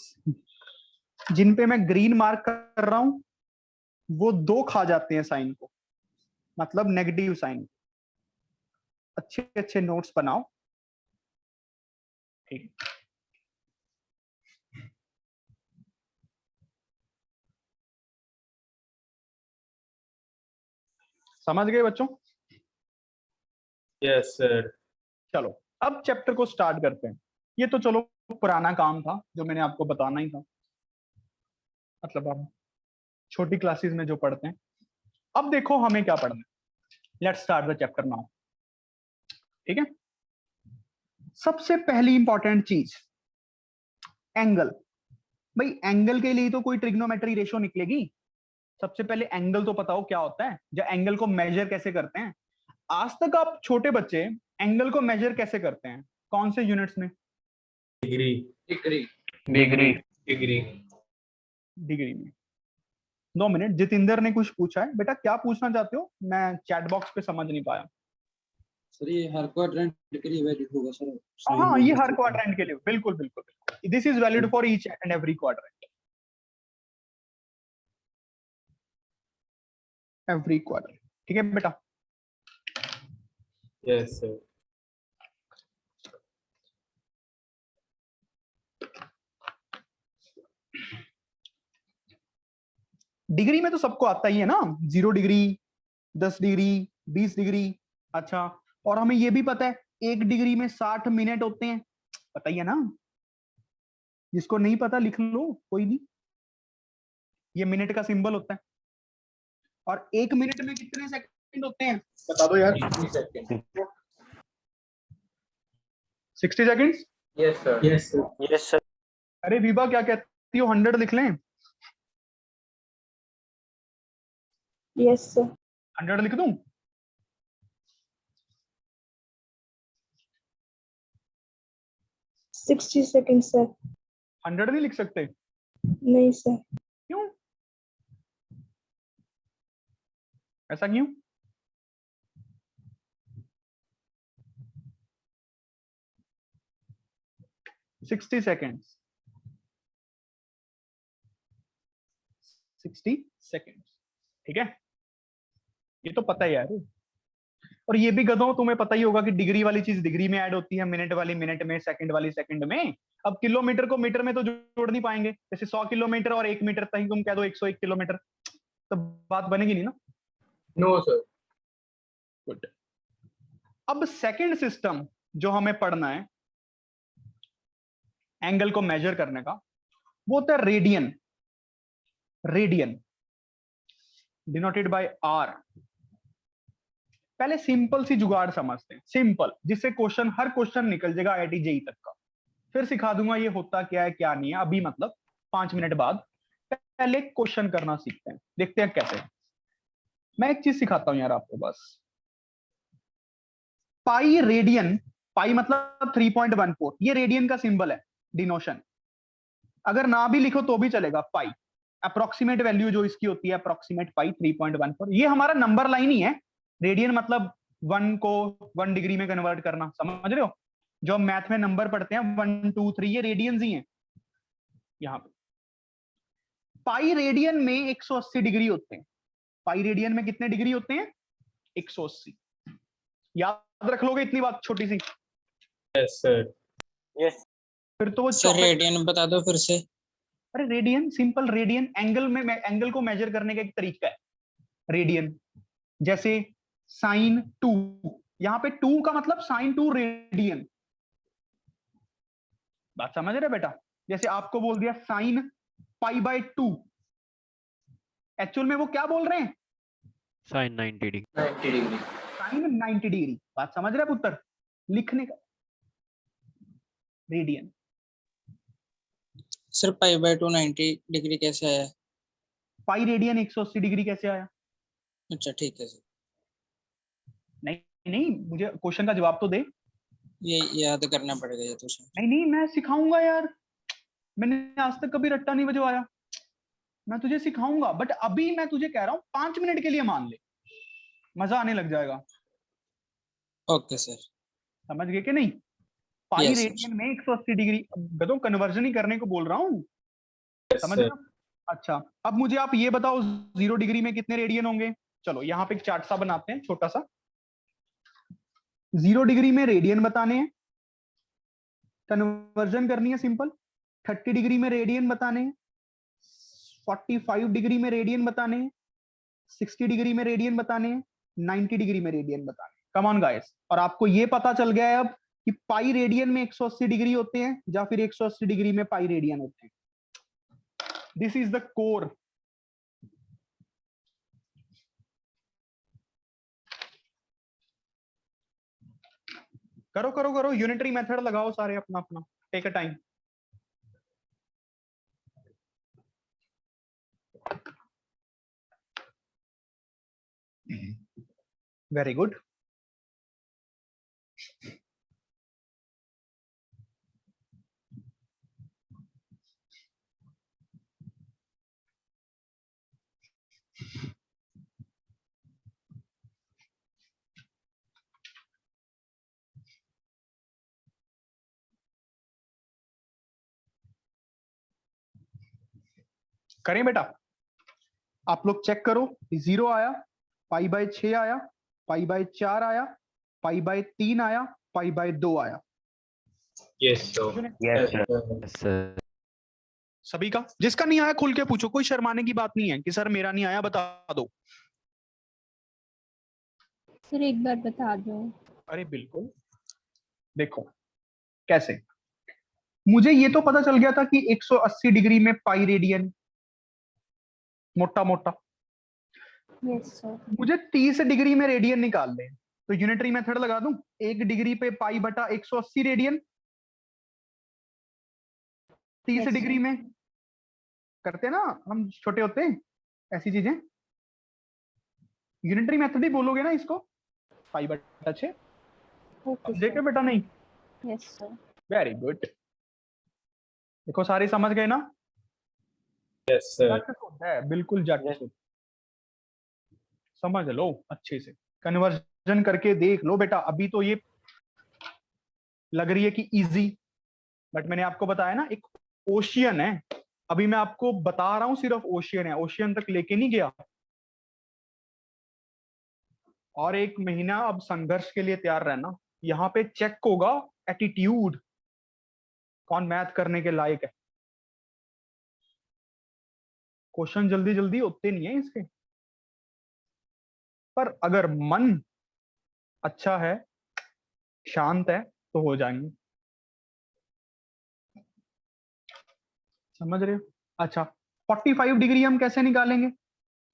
जिन पे मैं ग्रीन मार्क कर रहा हूं वो 2 खा जाते हैं साइन को, मतलब नेगेटिव साइन। अच्छे अच्छे नोट्स बनाओ, ठीक। समझ गए बच्चों? Yes, sir. चलो अब चैप्टर को स्टार्ट करते हैं। ये तो चलो पुराना काम था जो मैंने आपको बताना ही था, मतलब हम छोटी क्लासेस में जो पढ़ते हैं। अब देखो हमें क्या पढ़ना है। Let's start the chapter now. ठीक है, सबसे पहली इंपॉर्टेंट चीज एंगल। भाई एंगल के लिए तो कोई ट्रिग्नोमेट्री रेशियो निकलेगी। सबसे पहले एंगल तो पता हो क्या होता है, जो एंगल को मेजर कैसे करते हैं। आज तक आप छोटे बच्चे एंगल को मेजर कैसे करते हैं, कौन से यूनिट्स में? Degree degree degree degree degree में। 2 मिनट, जितेंद्र ने कुछ पूछा है। बेटा क्या पूछना चाहते हो? मैं चैट बॉक्स पे समझ नहीं पाया। सर ये हर क्वाड्रेंट के लिए वैलिड होगा सर? हाँ, ये हर क्वाड्रेंट के लिए बिल्कुल बिल्कुल, this is valid for each and every quadrant. Every quadrant, ठीक है बेटा। Yes sir. डिग्री में तो सबको आता ही है ना, 0 डिग्री, 10 डिग्री, 20 डिग्री। अच्छा, और हमें ये भी पता है 1 डिग्री में 60 मिनट होते हैं, पता ही है ना। जिसको नहीं पता लिख लो, कोई नहीं। ये मिनट का सिंबल होता है। और 1 मिनट में कितने सेकंड होते हैं बता दो यार? 60 second. 60 seconds. Yes sir. Yes sir. Yes sir. अरे विभा क्या कहती हो, 100 लिख लें? Yes sir. 100 लिख दूं? Sixty second sir. 100 नहीं लिख सकते? नहीं सर। क्यों? ऐसा क्यों? सिक्सटी सेकेंड्स, 60 सेकेंड्स, ठीक है। ये तो पता ही है यार। और ये भी गधों, तुम्हें पता ही होगा कि डिग्री वाली चीज डिग्री में ऐड होती है, मिनट वाली मिनट में, सेकंड वाली सेकंड में। अब किलोमीटर को मीटर में तो जोड़ नहीं पाएंगे। जैसे 100 किलोमीटर और 1 मीटर तक तुम कह दो 101 किलोमीटर, तो बात बनेगी नहीं ना। No sir. गुड। अब सेकंड सिस्टम जो हमें पढ़ना है एंगल को मेजर करने का, वो होता है radian. Radian denoted by R. पहले सिंपल सी जुगाड़ समझते हैं, सिंपल, जिससे क्वेश्चन, हर क्वेश्चन निकल जाएगा आईआईटी जेईई तक का। फिर सिखा दूंगा ये होता क्या है क्या नहीं है, अभी मतलब 5 मिनट बाद। पहले क्वेश्चन करना सीखते हैं, देखते हैं कैसे। मैं एक चीज सिखाता हूं यार आपको बस। पाई रेडियन, पाई मतलब 3.14, ये रेडियन का सिंबल है, डिनोशन। अगर ना भी लिखो तो भी चलेगा। पाई अप्रोक्सीमेट वैल्यू जो इसकी होती है, अप्रोक्सीमेट पाई 3.14, ये हमारा नंबर लाइन ही है। रेडियन मतलब 1 को 1 डिग्री में कन्वर्ट करना, समझ रहे हो? जो मैथ में नंबर पढ़ते हैं 1 2 3, ये रेडियंस ही हैं। यहाँ पे पाई रेडियन में 180 डिग्री होते हैं। पाई रेडियन में कितने डिग्री होते हैं? 180। याद रख लोगे इतनी बात छोटी सी? Yes sir. यस फिर तो वो सर रेडियन बता दो फिर से। अरे रेडियन सिंपल, रेडियन एंगल में, एंगल को मेजर करने का एक तरीका है रेडियन। जैसे साइन 2, यहाँ पे 2 का मतलब साइन 2 रेडियन। बात समझ रहे बेटा? जैसे आपको बोल दिया साइन π/2, एक्चुअल में वो क्या बोल रहे हैं? Sine 90 degree. 90 degree. Sine 90 degree. बात समझ रहे पुत्र? लिखने का रेडियन। सर π/2 90 डिग्री कैसे आया? पाई रेडियन 180 डिग्री कैसे आया? अच्छा ठीक है सर। नहीं नहीं, मुझे क्वेश्चन का जवाब तो दे। ये याद करना पड़ेगा ये तो सर। नहीं नहीं, मैं सिखाऊंगा यार, मैंने आज तक कभी रट्टा नहीं बजवाया, मैं तुझे सिखाऊंगा। बट अभी मैं तुझे कह रहा हूं 5 मिनट के लिए मान ले, मजा आने लग जाएगा। Okay sir. समझ गए कि नहीं? पाई Yes, रेडियन में 180 डिग्री, बतो कन्वर्जन ही करने को बोल रहा हूँ, समझ रहे हो? अच्छा, अब मुझे आप ये बताओ 0 डिग्री में कितने रेडियन होंगे? चलो यहाँ पे एक चार्ट सा बनाते हैं छोटा सा। 0 डिग्री में रेडियन बताने हैं, कन्वर्जन करनी है सिंपल। 30 डिग्री में रेडियन बताने हैं, 45 डिग्री में रेडियन बताने हैं, 60 डिग्री में रेडियन बताने हैं, 90 डिग्री में रेडियन बताने हैं। Come on guys. और आपको ये पता चल गया है अब कि पाई रेडियन में 180 डिग्री होते हैं या फिर 180 डिग्री में पाई रेडियन होते हैं। This is the core. करो करो करो, यूनिटरी मेथड लगाओ सारे अपना अपना, take a time. Very good. करें बेटा, आप लोग चेक करो। 0 आया, पाई बाय 6 आया, पाई बाय 4 आया, पाई बाय 3 आया, पाई बाय 2 आया। Yes, sir. Yes, sir. sir. Yes, sir. सभी का? जिसका नहीं आया खुल के पूछो, कोई शर्माने की बात नहीं है कि सर मेरा नहीं आया, बता दो। सर एक बार बता दो। अरे बिल्कुल, देखो कैसे। मुझे ये तो पता चल गया था कि 180 डिग्री में पाई रेडियन, मोटा मोटा। Yes sir. मुझे 30 डिग्री में रेडियन निकाल ले, तो यूनिटरी मेथड लगा दूं। 1 डिग्री पे पाई बटा 180 रेडियन। 30 Yes, degree sir. में करते ना हम, छोटे होते हैं ऐसी चीजें। यूनिटरी मेथड ही बोलोगे ना इसको, पाई बटा 6। ओके देखे सर। बेटा? नहीं? Yes sir. Very good. देखो सारे समझ गए ना? Yes, sir. जट होता है, बिल्कुल जट होता है। समझ लो अच्छे से, कन्वर्जन करके देख लो बेटा। अभी तो ये लग रही है कि इजी, बट मैंने आपको बताया ना एक ओशियन है। अभी मैं आपको बता रहा हूं सिर्फ ओशियन है, ओशियन तक लेके नहीं गया। और 1 महीना अब संघर्ष के लिए तैयार रहना। यहाँ पे चेक होगा एटीट्यूड, कौन मैथ करने के लायक है। क्वेश्चन जल्दी जल्दी होते नहीं है इसके, पर अगर मन अच्छा है, शांत है, तो हो जाएंगे। समझ रहे हो? अच्छा, 45 डिग्री हम कैसे निकालेंगे?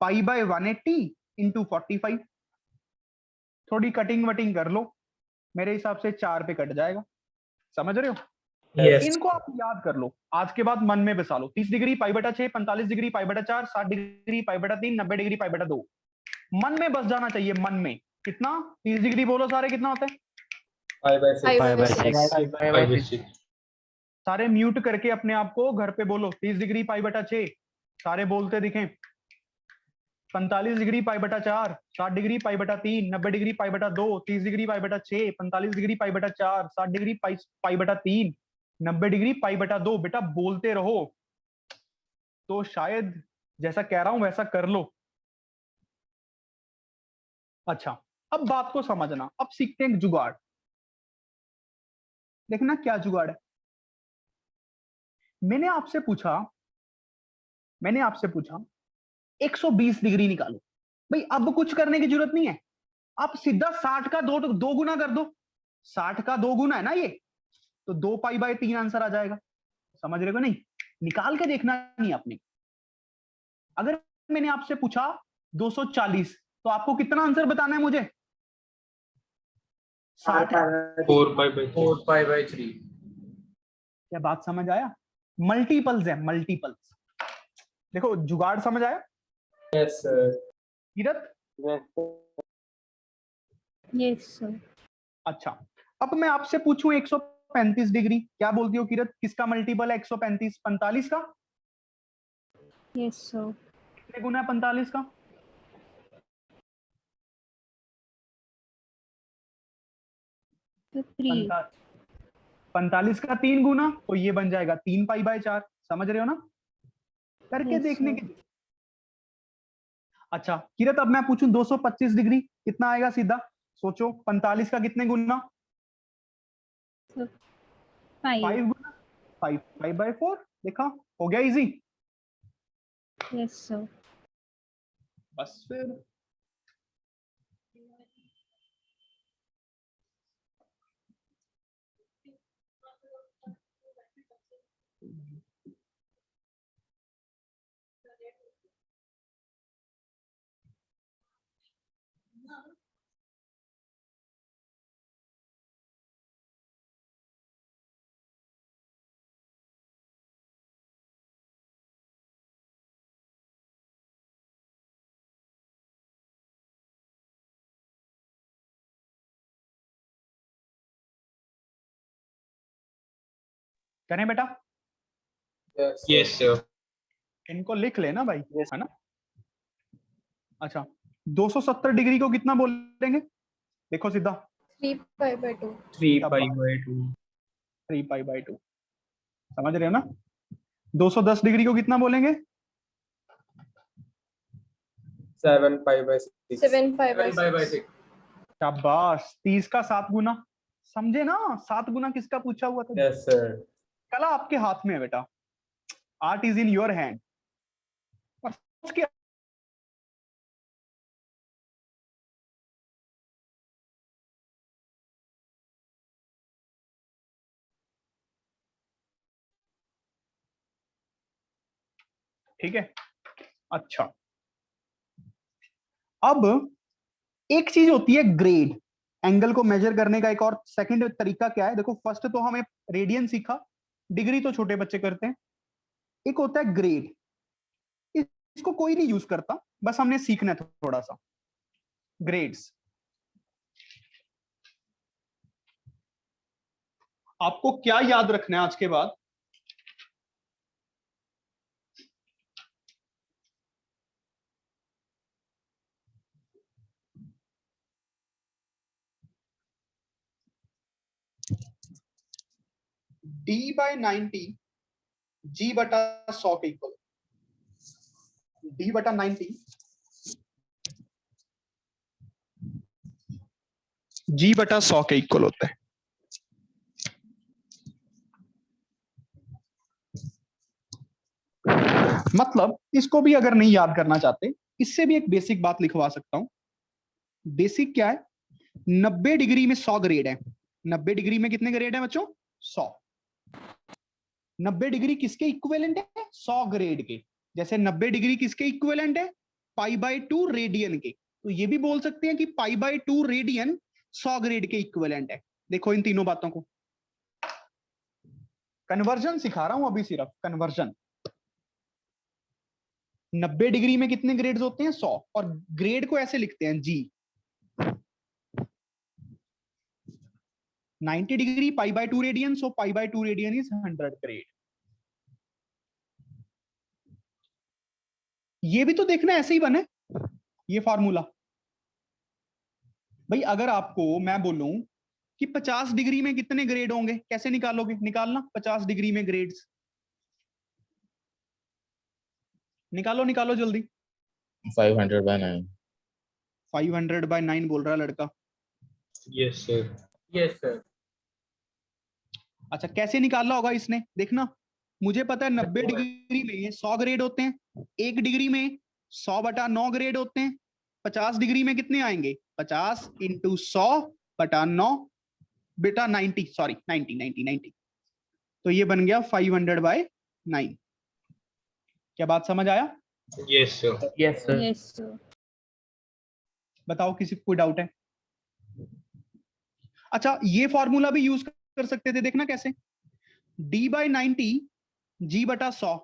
Pi by 180 into 45। थोड़ी कटिंग वटिंग कर लो, मेरे हिसाब से 4 पे कट जाएगा। समझ रहे हो? Yes. इनको आप याद कर लो, आज के बाद मन में बसा लो। 30 डिग्री पाई बटा 6, 45 डिग्री पाई बटा 4, 60 डिग्री पाई बटा 3, 90 डिग्री पाई बटा 2। मन में बस जाना चाहिए, मन में। कितना? 30 डिग्री बोलो सारे, कितना होता है? 5/6. 5/6. 5/6. सारे म्यूट करके अपने आप को घर पे बोलो 30 डिग्री पाई बटा 6, सारे बोलते दिखें। 45 डिग्री पाई बटा 4, 60 डिग्री पाई बटा 3, 90 डिग्री पाई बटा 2, 30 डिग्री पाई बटा 6, 45 डिग्री पाई बटा 4, 60 डिग्री पाई बटा 3, 90 डिग्री पाई बटा 2। बेटा बोलते रहो, तो शायद जैसा कह रहा हूं वैसा कर लो। अच्छा, अब बात को समझना। अब सीखते हैं जुगाड़। देखना क्या जुगाड़ है। मैंने आपसे पूछा 120 डिग्री निकालो। भाई अब कुछ करने की जरूरत नहीं है, आप सीधा 60 का दो गुना कर दो। 60 का 2 गुना है ना ये, तो 2 पाई बाय 3 आंसर आ जाएगा। समझ रहे हो? नहीं निकाल के देखना नहीं आपने। अगर मैंने आपसे पूछा 240, तो आपको कितना आंसर बताना है मुझे? 60। 4/3. 4/3। क्या बात समझ आया? मल्टीपल्स है, मल्टीपल्स। देखो जुगाड़ समझ आया? Yes, sir. Kirat? Yes sir. अच्छा, अब मैं आपसे पूछूं 135 डिग्री, क्या बोलती हो किरत? किसका मल्टीपल है 135? 45 का? Yes sir. कितने गुना है 45 का? 3। 45 का 3 गुना, तो ये बन जाएगा 3 पाई बाय 4। समझ रहे हो ना? करके Yes, देखने sir. की। अच्छा किरत, अब मैं पूछूं 225 डिग्री, कितना आएगा? सीधा सोचो, 45 का कितने गुना? 5 5। गुना 5 बाय 4। देखा, हो गया इजी। Yes sir. बस फिर करें बेटा? Yes. Yes, sir. इनको लिख लेना भाई, है ना? अच्छा, 270 डिग्री को कितना बोलेंगे? देखो सीधा, 3 pi by 2. 3 pi by 2. 3 pi by 2, समझ रहे हो ना? 210 डिग्री को कितना बोलेंगे? 7 pi by 6. 7 pi by 7 pi by 6. 6. शाबाश, 30 का 7 गुना, समझे ना? 7 गुना किसका पूछा हुआ था? Yes, sir. कला आपके हाथ में है बेटा, art is in your hand. और उसके ठीक है, अच्छा, अब एक चीज होती है ग्रेड, एंगल को मेजर करने का एक और सेकंड तरीका क्या है? देखो, फर्स्ट तो हमें रेडियन सीखा, डिग्री तो छोटे बच्चे करते हैं। एक होता है ग्रेड, इसको कोई नहीं यूज करता, बस हमने सीखना है थोड़ा सा। ग्रेड्स आपको क्या याद रखना है आज के बाद? d बाय 90 g बटा 100 के इक्वल, d बटा 90 g बटा 100 के इक्वल होता है। मतलब इसको भी अगर नहीं याद करना चाहते, इससे भी एक बेसिक बात लिखवा सकता हूं। बेसिक क्या है? 90 डिग्री में 100 ग्रेड है। 90 डिग्री में कितने ग्रेड है बच्चों? 100। 90 डिग्री किसके इक्विवेलेंट है? 100 ग्रेड के। जैसे 90 डिग्री किसके इक्विवेलेंट है? पाई बाय 2 रेडियन के। तो ये भी बोल सकते हैं कि पाई बाय 2 रेडियन 100 ग्रेड के इक्विवेलेंट है। देखो इन तीनों बातों को, कन्वर्जन सिखा रहा हूं अभी, सिर्फ कन्वर्जन। 90 डिग्री में कितने ग्रेड्स होते हैं? 100। और ग्रेड को ऐसे लिखते हैं जी। 90 degree pi by 2 radian, so pi by 2 radian is 100 grade. ये भी तो देखना ऐसे ही बने ये फॉर्मूला। भाई अगर आपको मैं बोलूं कि 50 डिग्री में कितने ग्रेड होंगे, कैसे निकालोगे? निकालना 50 डिग्री में ग्रेड्स, निकालो निकालो जल्दी। 500 by 9. 500 बाय 9 बोल रहा है लड़का। Yes, sir. Yes, sir. अच्छा, कैसे निकालना होगा इसने? देखना, मुझे पता है 90 डिग्री में 100 ग्रेड होते हैं, 1 डिग्री में 100 बटा 9 ग्रेड होते हैं। 50 डिग्री में कितने आएंगे? 50 इंटू 100 बटा 9 बेटा 90, सॉरी 90। तो ये बन गया 500 बाय 9। क्या बात समझ आया? Yes, sir. Yes, sir. Yes, sir. बताओ किसी को कोई डाउट है? अच्छा, ये फॉर्मूला भी यूज कर सकते थे, देखना कैसे। d बाय 90 g बटा 100।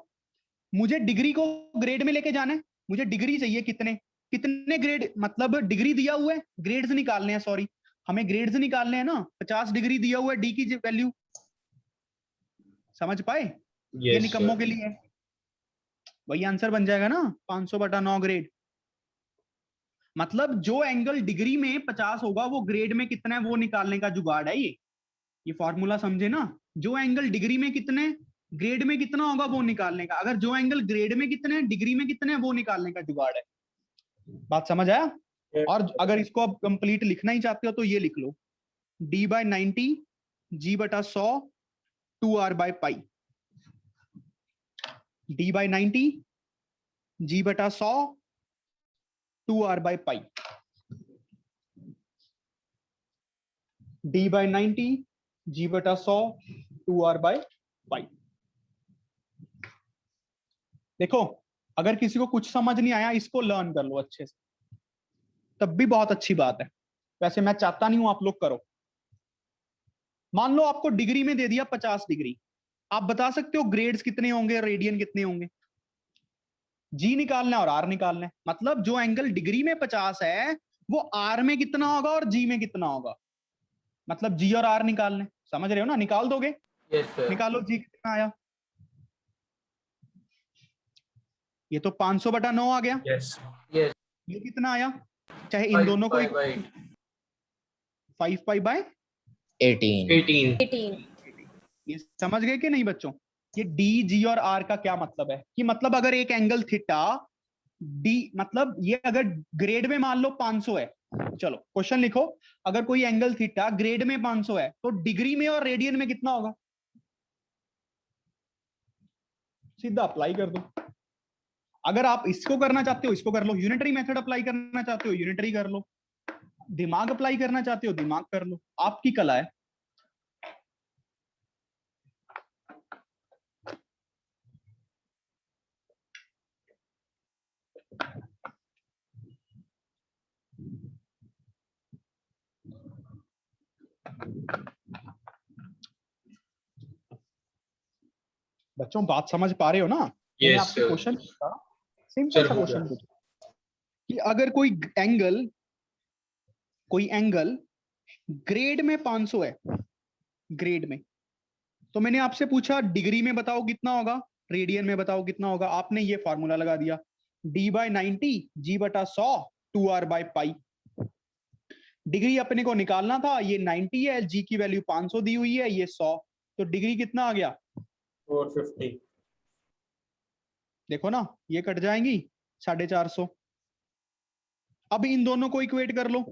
मुझे डिग्री को ग्रेड में लेके जाना है, मुझे डिग्री चाहिए कितने कितने ग्रेड, मतलब डिग्री दिया हुआ है, ग्रेड्स निकालने हैं, सॉरी हमें ग्रेड्स निकालने हैं ना। 50 डिग्री दिया हुआ है, डी की वैल्यू समझ पाए? ये Yes, निकम्मों sir. के लिए है, वही आंसर बन जाएगा ना, 500 बटा 9 ग्रेड। मतलब जो एंगल डिग्री में 50 होगा वो ग्रेड में कितना है वो निकालने का जुगाड़ है ये फॉर्मूला, समझे ना? जो एंगल डिग्री में कितने, ग्रेड में कितना होगा वो निकालने का। अगर जो एंगल ग्रेड में कितने, डिग्री में कितने, वो निकालने का जुगाड़ है। बात समझ आया? और अगर इसको आप कंप्लीट लिखना ही चाहते हो तो ये लिख लो, d बाय 90 g बटा 100 2r by pi. d by 90 g बटा 100 2r by pi. d by 90 g बटा 100 2r बाय पाई। देखो, अगर किसी को कुछ समझ नहीं आया, इसको लर्न कर लो अच्छे से, तब भी बहुत अच्छी बात है। वैसे मैं चाहता नहीं हूं आप लोग करो। मान लो आपको डिग्री में दे दिया 50 डिग्री, आप बता सकते हो ग्रेड्स कितने होंगे, रेडियन कितने होंगे? जी निकालना है और आर निकालना है। मतलब जो एंगल डिग्री में 50 है वो आर में कितना होगा और जी में कितना होगा, मतलब जी और आर निकालने। समझ रहे हो ना? निकाल दोगे? Yes, sir. निकालो, जी कितना आया? ये तो 500/9 आ गया। Yes. Yes. ये कितना आया? चाहे इन 5 दोनों को pi by 5 पाई बाय 18. 18. 18. ये समझ गए कि नहीं बच्चों? ये डी, जी और आर का क्या मतलब है कि मतलब अगर एक एंगल थीटा डी, मतलब ये अगर ग्रेड में मान लो 500 है, चलो क्वेश्चन लिखो, अगर कोई एंगल थीटा ग्रेड में 500 है तो डिग्री में और रेडियन में कितना होगा? सीधा अप्लाई कर दो। अगर आप इसको करना चाहते हो इसको कर लो, यूनिटरी मेथड अप्लाई करना चाहते हो यूनिटरी कर लो, दिमाग अप्लाई करना चाहते हो दिमाग कर लो, आपकी कला है। बच्चों बात समझ पा रहे हो ना? मैंने Yes, आपसे sir. क्वेश्चन पूछा, सिंपल Sir, सा हो क्वेश्चन गया. पूछा कि अगर कोई एंगल ग्रेड में 500 है, ग्रेड में, तो मैंने आपसे पूछा डिग्री में बताओ कितना होगा, रेडियन में बताओ कितना होगा। आपने ये फॉर्मूला लगा दिया, d/90 g/100 2r/पाई। डिग्री अपने को निकालना था, ये 90 है, जी की वैल्यू 500 दी हुई है, ये 100, तो डिग्री कितना आ गया? 450. देखो ना, ये कट जाएंगी 450। अब इन दोनों को इक्वेट कर लो,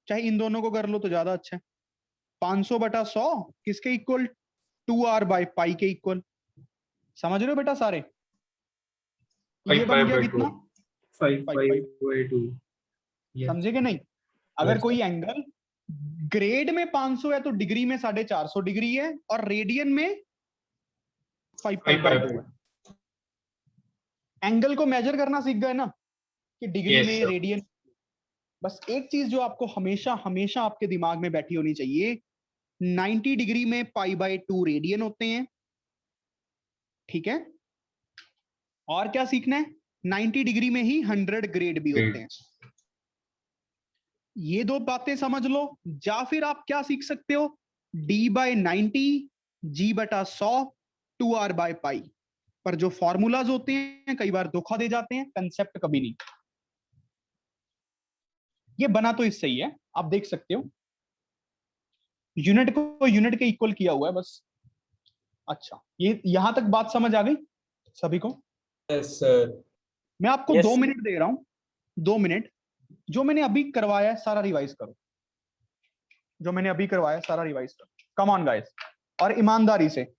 चाहे इन दोनों को कर लो तो ज्यादा अच्छा है। 500/100 किसके इक्वल? 2r/पाई के इक्वल। समझ रहे हो बेटा सारे? ये 5 बन pi गया by 2. कितना? 5 5 pi पाई। by 2. Yes. समझे कि नहीं? अगर Yes, कोई एंगल ग्रेड में 500 है तो डिग्री में 450 डिग्री है और रेडियन में 5 पाई 5 बाय pi 2 by. है। एंगल को मेजर करना सीख गए ना कि डिग्री Yes, में, sir. रेडियन। बस एक चीज जो आपको हमेशा हमेशा आपके दिमाग में बैठी होनी चाहिए, 90 डिग्री में π/2 रेडियन होते हैं, ठीक है? और क्या सीखना है? 90 डिग्री में ही 100 ग्रेड भी होते हैं। Great. ये दो बातें समझ लो, या फिर आप क्या सीख सकते हो? d/90 g/100 2r/पाई। पर जो फॉर्मूलाज होते हैं कई बार धोखा दे जाते हैं, कंसेप्ट कभी नहीं। ये बना तो इससे ही है, आप देख सकते हो, यूनिट को यूनिट के इक्वल किया हुआ है बस। अच्छा, ये यहां तक बात समझ आ गई सभी को? Yes, sir. मैं आपको Yes, 2 मिनट दे रहा हूं, 2 मिनट। जो मैंने अभी करवाया है सारा रिवाइज करो, जो मैंने अभी करवाया है सारा रिवाइज करो, कम ऑन गाइस, और ईमानदारी से।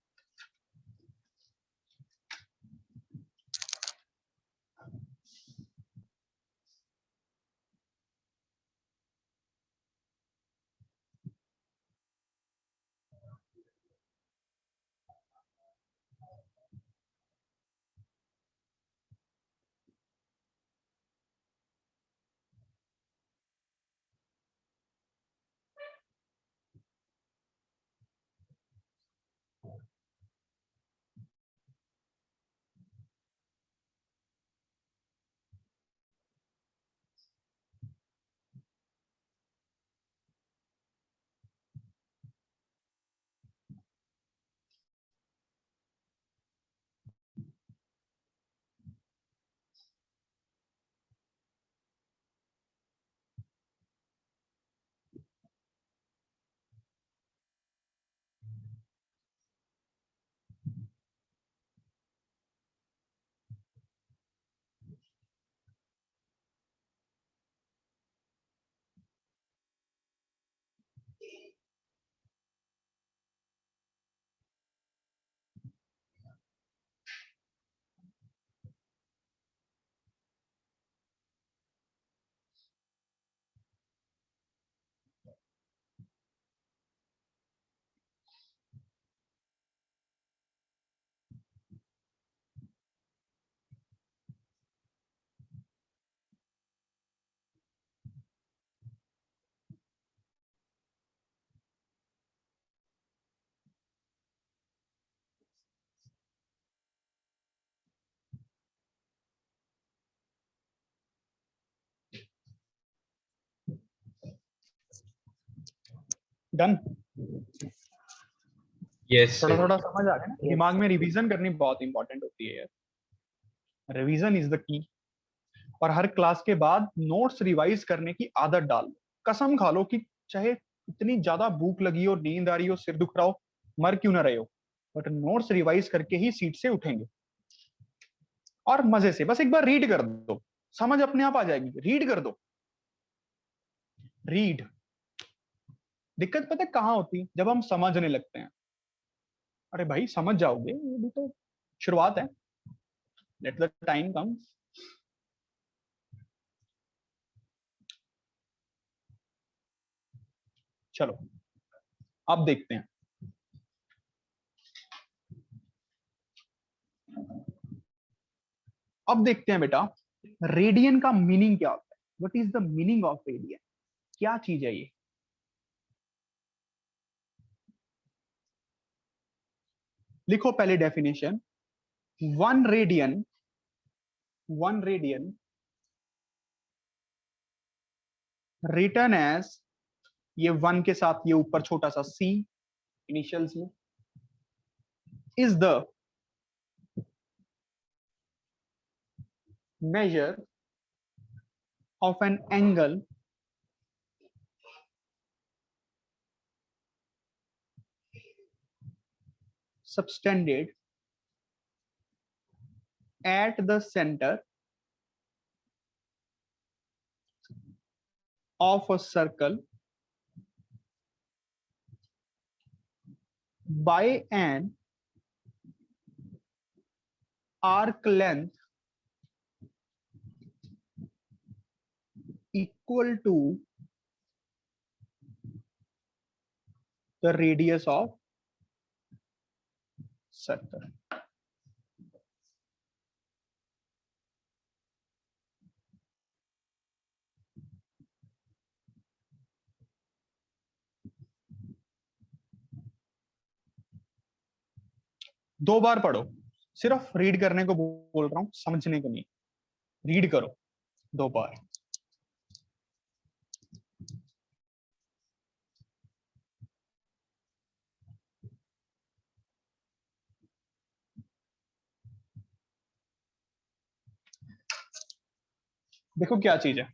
डन? Yes, थोड़ा sir. थोड़ा समझ आ गया ना? Yes. दिमाग में रिवीजन करनी बहुत इंपॉर्टेंट होती है यार, रिवीजन इज द की। और हर क्लास के बाद नोट्स रिवाइज करने की आदत डाल लो। कसम खा लो कि चाहे इतनी ज्यादा भूख लगी हो, नींद आ रही हो, सिर दुख रहा हो, मर क्यों ना रहे हो, बट नोट्स रिवाइज करके ही सीट से उठेंगे। और मजे से बस एक बार रीड कर दो, समझ अपने आप आ जाएगी। रीड कर दो, रीड। दिक्कत पता है कहाँ होती है? जब हम समझने लगते हैं। अरे भाई समझ जाओगे, ये भी तो शुरुआत है। Let the time comes. चलो अब देखते हैं। अब देखते हैं बेटा, रेडियन का मीनिंग क्या होता है। What is the meaning of radian? क्या चीज है ये? लिखो पहले definition. One radian written as, ये वन के साथ ये ऊपर छोटा सा सी इनिशियल्स में, is the measure of an angle subtended at the center of a circle by an arc length equal to the radius of circle. दो बार पढ़ो, सिर्फ रीड करने को बोल रहा हूं, समझने को नहीं। रीड करो 2 बार। देखो क्या चीज है,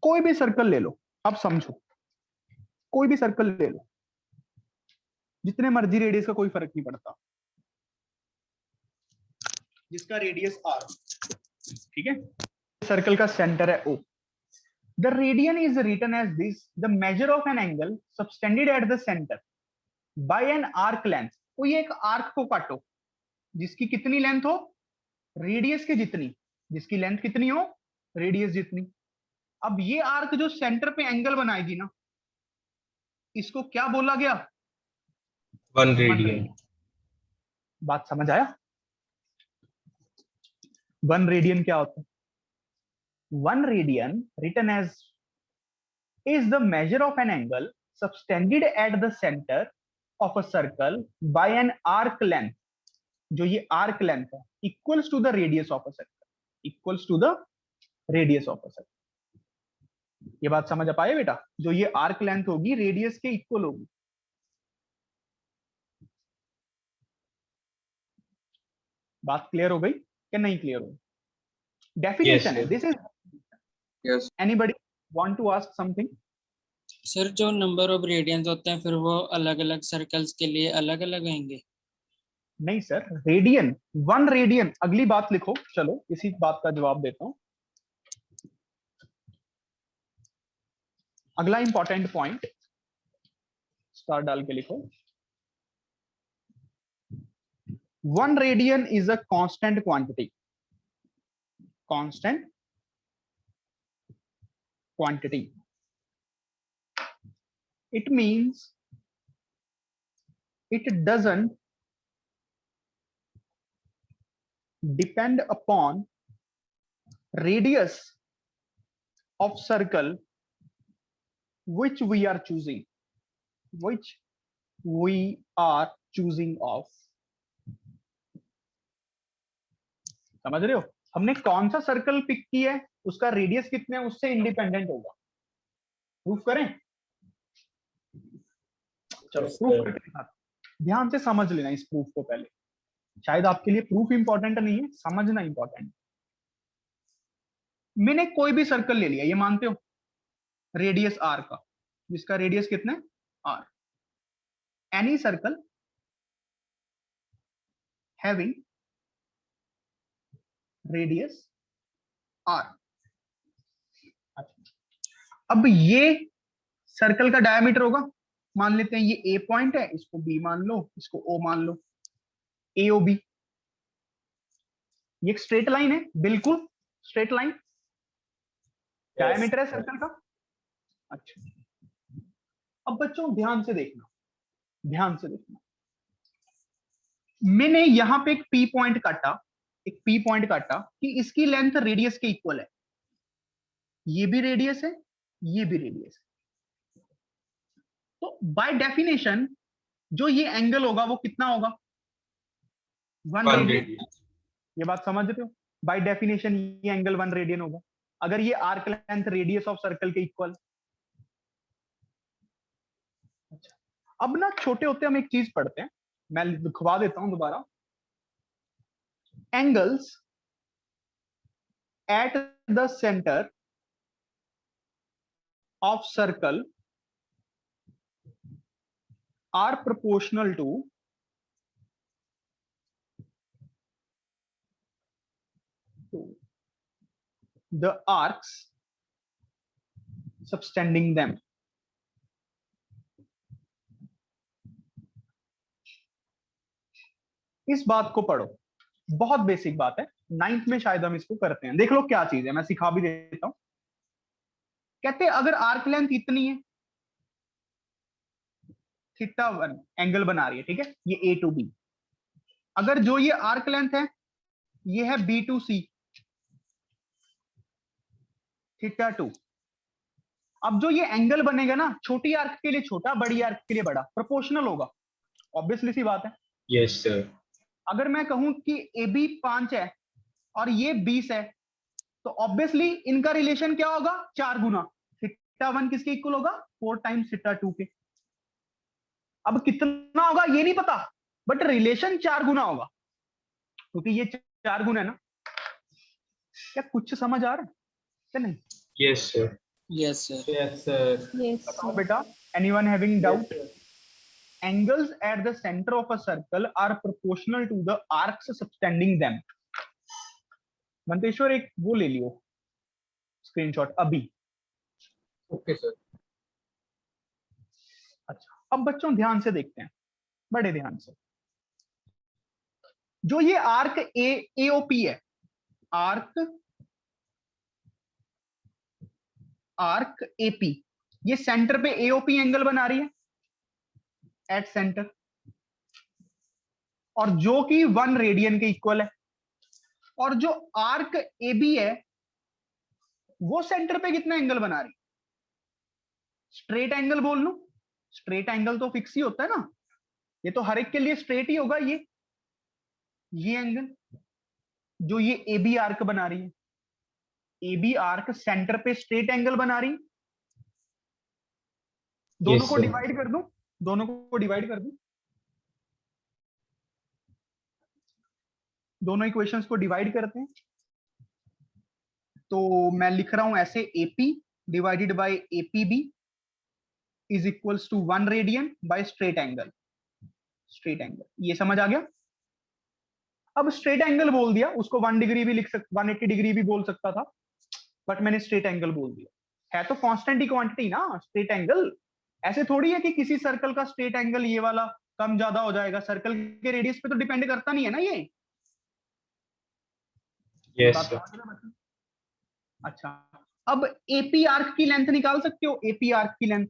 कोई भी सर्कल ले लो, अब समझो। कोई भी सर्कल ले लो, जितने मर्जी रेडियस का कोई फर्क नहीं पड़ता, जिसका रेडियस आर, ठीक है। सर्कल का सेंटर है O. The radian is written as this, the measure of an angle subtended at the centre by an arc length. कोई एक आर्क को काटो जिसकी कितनी लेंथ हो, रेडियस के जितनी, जिसकी लेंथ कितनी हो, रेडियस जितनी। अब ये आर्क जो सेंटर पे एंगल बनाएगी ना, इसको क्या बोला गया? 1 radian. बात समझ आया? 1 रेडियन क्या होता है? 1 radian written as is the measure of an angle subtended at the center of a circle by an arc length, जो ये arc length है, equals to the radius of a circle, equals to the radius of a circle। ये बात समझ आ पाए बेटा? जो ये arc length होगी रेडियस के इक्वल होगी। बात क्लियर हो गई क्या नहीं क्लियर हो? डेफिनेशन है, this is. Yes. Anybody want to ask something? Sir जो नंबर ऑफ रेडियंस होते हैं फिर वो अलग अलग सर्कल्स के लिए अलग अलग होंगे? नहीं सर, रेडियन, 1 रेडियन। अगली बात लिखो, चलो इसी बात का जवाब देता हूं। अगला इंपॉर्टेंट पॉइंट स्टार डाल के लिखो। 1 radian is a constant quantity, constant quantity. It means it doesn't depend upon radius of circle which we are choosing, of। समझ रहे हो? हमने कौन सा सर्कल पिक किया है, उसका रेडियस कितना है उससे इंडिपेंडेंट होगा। प्रूफ करें? चलो Yes, प्रूफ sir. करके दिखाता हूं। ध्यान से समझ लेना इस प्रूफ को पहले, शायद आपके लिए प्रूफ इंपॉर्टेंट नहीं है, समझना इंपॉर्टेंट। मैंने कोई भी सर्कल ले लिया, ये मानते हो, रेडियस आर का, जिसका रेडियस कितना है R. Any circle having radius R. अब ये सर्कल का डायमीटर होगा, मान लेते हैं ये ए पॉइंट है, इसको बी मान लो, इसको ओ मान लो, ए ओ बी। ये एक स्ट्रेट लाइन है, बिल्कुल स्ट्रेट लाइन, डायमीटर है सर्कल का। अच्छा, अब बच्चों ध्यान से देखना, ध्यान से देखना, मैंने यहां पे एक पी पॉइंट काटा, एक पी पॉइंट काटा कि इसकी लेंथ रेडियस के इक्वल है, ये भी रेडियस है, ये भी रेडियस है। तो बाय डेफिनेशन जो ये एंगल होगा वो कितना होगा, 1 1 रेडियन। radian. ये बात समझते हो, बाय डेफिनेशन ये एंगल 1 रेडियन होगा अगर ये arc length radius of circle के इक्वल। अच्छा, अब ना छोटे होते हम एक चीज पढ़ते हैं, मैं लिखवा देता हूं दोबारा। Angles eight the centre of circle are proportional to the arcs subtending them। इस बात को पढ़ो, बहुत बेसिक बात है, 9th में शायद हम इसको करते हैं। देख लो क्या चीज है, मैं सिखा भी देता हूं। कहते हैं अगर आर्क लेंथ इतनी है, थीटा 1 एंगल बना रही है, ठीक है, ये ए टू बी। अगर जो ये आर्क लेंथ है ये है बी टू सी, थीटा 2। अब जो ये एंगल बनेगा ना, छोटी आर्क के लिए छोटा, बड़ी आर्क के लिए बड़ा, प्रोपोर्शनल होगा, ऑब्वियसली सी बात है। Yes, sir. अगर मैं कहूं कि ए बी 5 है और ये 20 है, तो ऑब्वियसली इनका रिलेशन क्या होगा, 4 गुना। थीटा 1 किसके इक्वल होगा, 4 टाइम्स थीटा 2 के। अब कितना होगा ये नहीं पता, बट रिलेशन 4 गुना होगा, क्योंकि ये 4 गुना है ना। क्या कुछ समझ आ रहा है क्या नहीं? Yes, sir. Yes, sir. Yes, sir. Yes, बताओ sir. बेटा, anyone having doubt? Yes, sir. Angles at the center of a circle are proportional to the arcs subtending them। Manteshwar एक वो ले लियो स्क्रीनशॉट अभी। Okay, sir. अच्छा, अब बच्चों ध्यान से देखते हैं, बड़े ध्यान से। जो ये आर्क एओपी है, आर्क एपी, ये सेंटर पे एओपी एंगल बना रही है एट सेंटर, और जो कि 1 रेडियन के इक्वल है। और जो आर्क एबी है वो सेंटर पे कितना एंगल बना रही है, स्ट्रेट एंगल बोल लूं। स्ट्रेट एंगल तो फिक्स ही होता है ना, ये तो हर एक के लिए स्ट्रेट ही होगा। ये एंगल जो ये एबी आर्क बना रही है, एबी आर्क सेंटर पे स्ट्रेट एंगल बना रही है। दोनों Yes, को sir. डिवाइड कर दूं, दोनों को डिवाइड कर दूं, दोनों इक्वेशंस को डिवाइड करते हैं। तो मैं लिख रहा हूं ऐसे, AP divided by APB is equals to 1 radian by straight angle. Straight angle ये समझ आ गया। अब स्ट्रेट एंगल बोल दिया, उसको 1 डिग्री भी लिख सकता, 180 डिग्री भी बोल सकता था, बट मैंने स्ट्रेट एंगल बोल दिया। है तो कांस्टेंट ही क्वांटिटी ना स्ट्रेट एंगल। ऐसे थोड़ी है कि किसी सर्कल का स्ट्रेट एंगल ये वाला कम ज्यादा हो जाएगा, सर्कल के रेडियस पे तो डिपेंड करता नहीं है ना ये। Yes, बात sir. समझ रहे हो बच्चों? अच्छा, अब एपी आर्क की लेंथ निकाल सकते हो, एपी आर्क की लेंथ,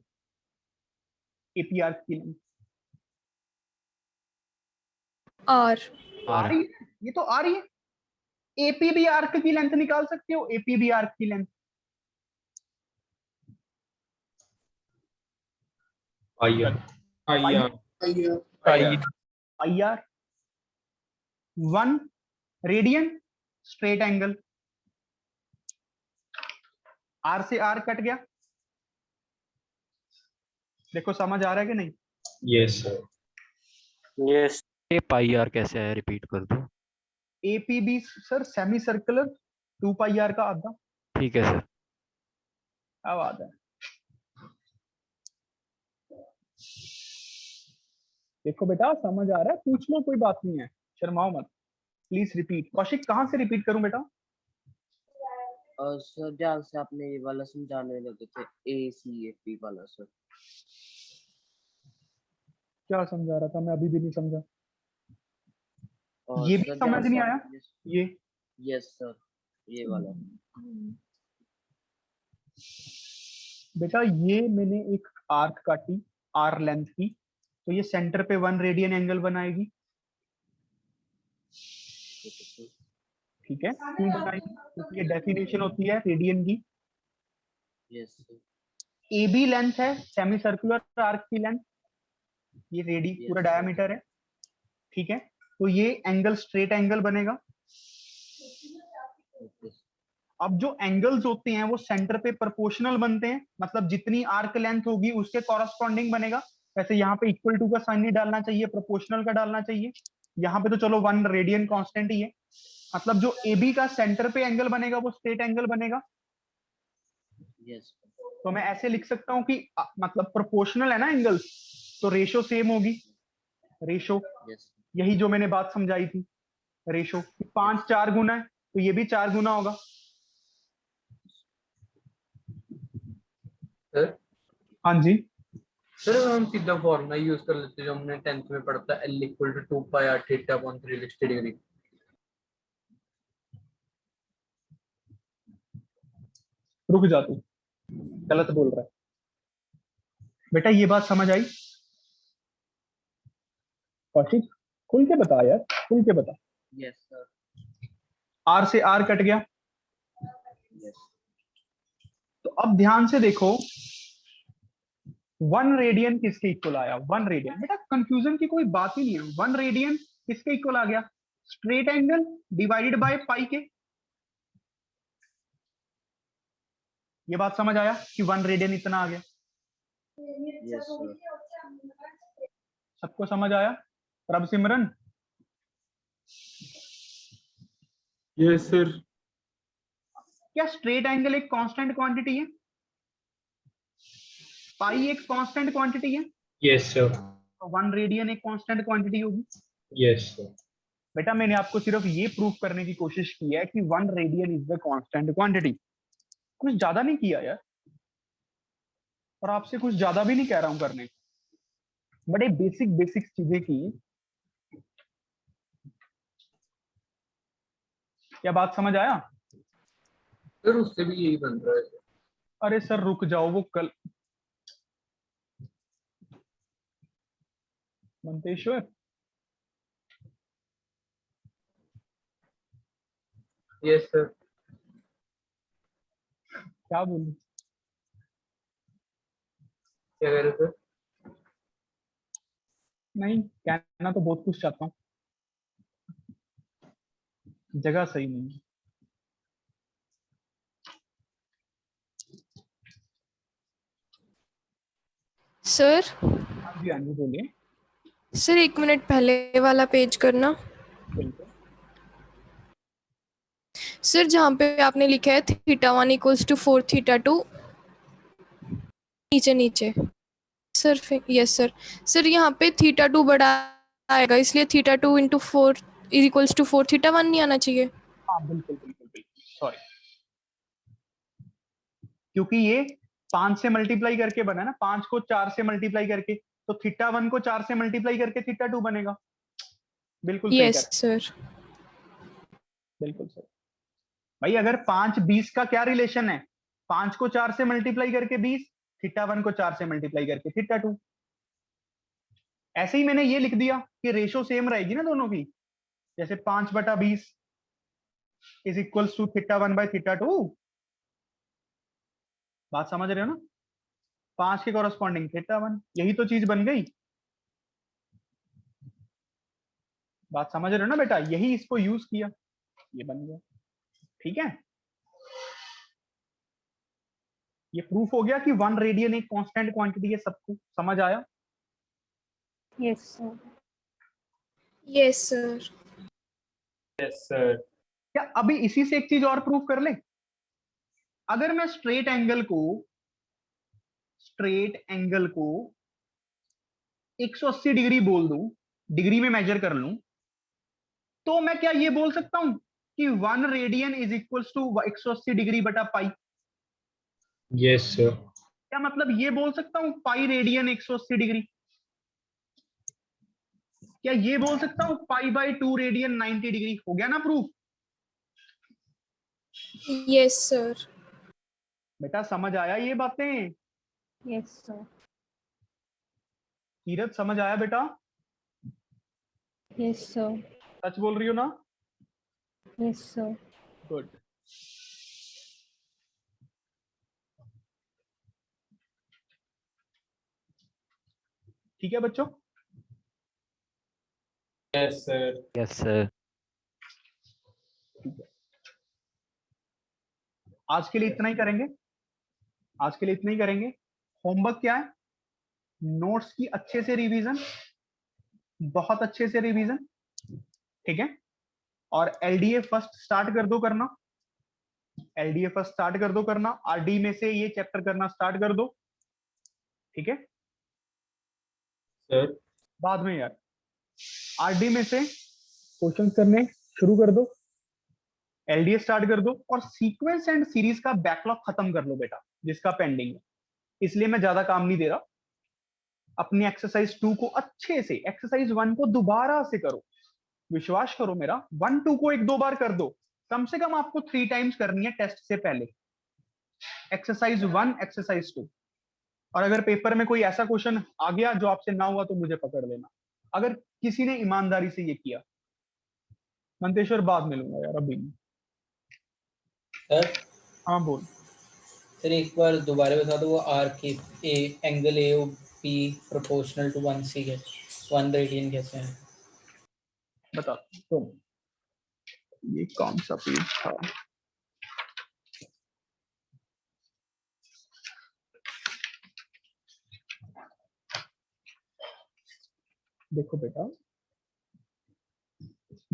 एपी आर्क की लेंथ R. आ रही है, ये तो आ रही है। एपी भी आर्क की लेंथ निकाल सकते हो, एपी भी आर्क की length. IR. IR. I R 1 radian straight angle, R से आर कट गया। देखो समझ आ रहा है कि नहीं? Yes, sir. Yes. ये पाई आर कैसे है, रिपीट कर दो. APB sir semicircular 2 pi R का आधा. ठीक है सर. क्या बात है. देखो बेटा समझ आ रहा है, पूछ लो, कोई बात नहीं है, शर्माओ मत. Please repeat. कौशिक कहाँ से रिपीट करूं बेटा? सर जहाँ से आपने ये वाला समझाने लगे थे ACFP वाला सर. क्या समझा रहा था मैं, अभी भी नहीं समझा. और ये भी सर समझ जहाँ नहीं से आया. आपने ये यस सर ये वाला. बेटा ये मैंने एक आर्क काटी आर लेंथ की, तो ये सेंटर पे 1 रेडियन एंगल बनाएगी. ठीक है, क्यों बनाएगी? क्योंकि ये डेफिनेशन होती है रेडियन की. Yes sir. AB लेंथ है सेमी सर्कुलर आर्क की लेंथ, ये रेडी Yes, पूरा sir. डायमीटर है. ठीक है, तो ये एंगल स्ट्रेट एंगल बनेगा. ओके. अब जो एंगल्स होते हैं वो सेंटर पे प्रोपोर्शनल बनते हैं, मतलब जितनी आर्क लेंथ होगी उसके कॉरस्पॉन्डिंग बनेगा. वैसे यहाँ पे इक्वल टू का साइन नहीं डालना चाहिए, प्रोपोर्शनल का डालना चाहिए. यहाँ पे तो चलो 1 रेडियन कांस्टेंट ही है. मतलब जो AB का सेंटर पे एंगल बनेगा वो स्ट्रेट एंगल बनेगा. यस. तो मैं ऐसे लिख सकता हूँ कि मतलब प्रोपोर्शनल है ना एंगल्स, तो रेशो सेम होगी. Ratio yes. यही जो मैंने बात समझाई थी, रेशो 5 4 गुना है तो ये भी 4 गुना होगा. सर हाँ जी. सर हम सीधा फॉर्मूला यूज कर लेते हैं जो हमने 10th में पढ़ा था, L equal to 2 pi R theta upon 360 degree. रुक जा तू, गलत बोल रहा है बेटा. ये बात समझ आई? कौशिक खुल के बता यार, खुल के बता. Yes sir. आर से आर कट गया. यस. तो अब ध्यान से देखो 1 रेडियन किसके इक्वल आया? 1 रेडियन. बेटा कंफ्यूजन की कोई बात ही नहीं है. 1 रेडियन किसके इक्वल आ गया? Straight angle divided by pi के. ये बात समझ आया कि 1 रेडियन इतना आ गया? Yes sir. सबको समझ आया? प्रभ सिमरन यस सर. क्या स्ट्रेट एंगल एक कांस्टेंट क्वांटिटी है? पाई एक कांस्टेंट क्वांटिटी है, Yes, sir. तो 1 रेडियन एक कांस्टेंट क्वांटिटी होगी. Yes, sir. बेटा मैंने आपको सिर्फ ये प्रूफ करने की कोशिश की है कि 1 radian is the constant quantity. कुछ ज्यादा नहीं किया यार, और आपसे कुछ ज्यादा भी नहीं कह रहा हूं करने. बड़े बेसिक बेसिक चीजें की. क्या बात समझ आया? सर उससे भी यही बन रहा है. अरे सर रुक जाओ, वो कल मंतेश्वर यस सर. क्या बोलूं? क्या कह रहे सर? नहीं, कहना तो बहुत कुछ चाहता हूँ, जगह सही नहीं है. सर हाँ जी, हाँ जी, बोलिए. सर 1 मिनट पहले वाला पेज करना. बिल्कुल. सर जहाँ पे आपने लिखा है θ1 इक्वल्स टू 4 θ2, नीचे नीचे सर. Yes sir. सर यहाँ पे θ2 बड़ा आएगा, इसलिए θ2 इंटू 4 इक्वल्स टू 4 θ1 नहीं आना चाहिए. हाँ बिल्कुल बिल्कुल बिल्कुल, सॉरी. क्योंकि ये 5 से मल्टीप्लाई करके बना ना, 5 को 4 से मल्टीप्लाई करके, तो θ1 को 4 से मल्टीप्लाई करके θ2 बनेगा. बिल्कुल सही यस कर, सर. बिल्कुल सही. भाई अगर 5 20 का क्या रिलेशन है? 5 को 4 से मल्टीप्लाई करके 20, θ1 को 4 से मल्टीप्लाई करके θ2. ऐसे ही मैंने ये लिख दिया कि रेशो सेम रहेगी ना दोनों की. जैसे 5/20 इज इक्वल्स टू θ1/θ2. बात समझ रहे हो ना? 5 के कॉरस्पॉन्डिंग θ1, यही तो चीज बन गई. बात समझ रहे हो ना बेटा? यही इसको यूज किया, ये बन गया. ठीक है, ये प्रूफ हो गया कि 1 रेडियन एक कांस्टेंट क्वांटिटी है. सबको समझ आया? Yes, sir. Yes, sir. Yes, sir. क्या अभी इसी से एक चीज और प्रूव कर ले? अगर मैं स्ट्रेट एंगल को 180 डिग्री बोल दूं, डिग्री में मेजर कर लूं, तो मैं क्या ये बोल सकता हूं कि 1 radian is equals to 180 degree बटा पाई? Yes, sir. क्या मतलब ये बोल सकता हूं पाई रेडियन 180 डिग्री? क्या ये बोल सकता हूं पाई बाई 2 रेडियन 90 डिग्री? हो गया ना प्रूफ? Yes, sir. बेटा समझ आया ये बातें? Yes, sir. कीरत समझ आया बेटा? Yes, sir. सच बोल रही हो ना? Yes, sir. गुड। ठीक है बच्चों? Yes, sir. Yes sir. आज के लिए इतना ही करेंगे। आज के लिए इतना ही करेंगे। होमवर्क क्या है? नोट्स की अच्छे से रिवीजन, बहुत अच्छे से रिवीजन, ठीक है? और एलडीए फर्स्ट स्टार्ट कर दो करना। एलडीए फर्स्ट स्टार्ट कर दो करना। आरडी में से ये चैप्टर करना स्टार्ट कर दो, ठीक है? Sir. बाद में यार आरडी में से क्वेश्चन करने शुरू कर दो, एलडीए स्टार्ट कर दो, और सीक्वेंस एंड सीरीज का बैकलॉग खत्म कर लो बेटा, जिसका पेंडिंग है। इसलिए मैं ज्यादा काम नहीं दे रहा। अपनी एक्सरसाइज 2 को अच्छे से, एक्सरसाइज 1 को दोबारा से करो। विश्वास करो मेरा, 1 2 को 1 2 बार कर दो। कम से कम आपको 3 टाइम्स करनी है टेस्ट से पहले। Exercise 1, exercise 2। और अगर पेपर में कोई ऐसा क्वेश्चन आ गया जो आपसे ना हुआ तो मुझे पकड़ लेना, अगर किसी ने ईमानदारी से ये किया। मंतेश्वर बाद में लूंगा यार, अभी नहीं। सर हाँ बोल। सर एक बार दोबारा बता दो, वो आर के angle A O P proportional to 1 सी है, 1 रेडियन कैसे है? बता तो, ये कौन सा पेज था? देखो बेटा,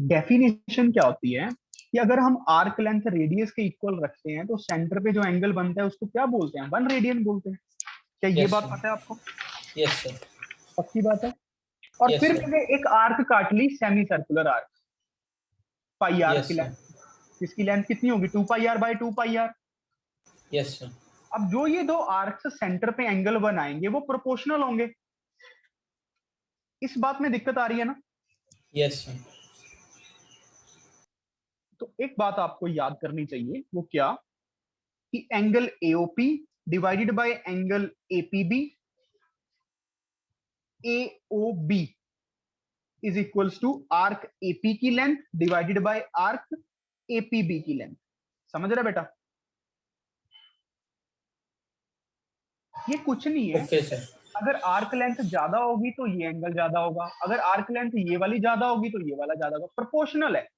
डेफिनेशन क्या होती है कि अगर हम आर्क लेंथ रेडियस के इक्वल रखते हैं तो सेंटर पे जो एंगल बनता है उसको क्या बोलते हैं? 1 रेडियन बोलते हैं। क्या ये Yes, बात sir. पता है आपको? Yes sir. पक्की बात है? और Yes, फिर sir. मैंने एक आर्क काट ली, semi circular arc, pi r Yes, की sir. लेंथ। इसकी लेंथ कितनी होगी? 2 pi r by 2 pi r. Yes sir. अब जो ये दो आर्क्स सेंटर पे एंगल बनाएंगे वो प्रोपोर्शनल होंगे। इस बात में दिक्कत आ रही है ना? Yes sir. तो एक बात आपको याद करनी चाहिए, वो क्या? कि angle AOP divided by angle APB, AOB is equals to arc AP की length divided by arc APB की लेंथ। समझ रहे बेटा? ये कुछ नहीं है। Okay sir. अगर आर्क लेंथ ज्यादा होगी तो ये एंगल ज्यादा होगा, अगर आर्क लेंथ ये वाली ज्यादा होगी तो ये वाला ज्यादा होगा। प्रोपोर्शनल है।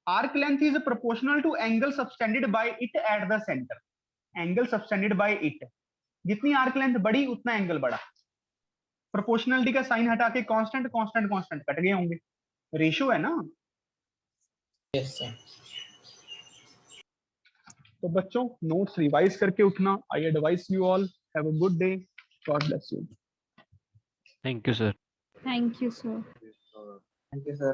Arc length is proportional to angle subtended by it at the centre. Angle subtended by it, जितनी आर्क लेंथ बढ़ी उतना एंगल बढ़ा। प्रोपोर्शनलिटी का साइन हटा के कांस्टेंट कांस्टेंट कांस्टेंट कट गए होंगे। रेशियो है ना? Yes sir. तो बच्चों, नोट्स रिवाइज करके उठना। I advise you all, have a good day, God bless you. Thank you sir. Thank you, sir. Thank you, sir.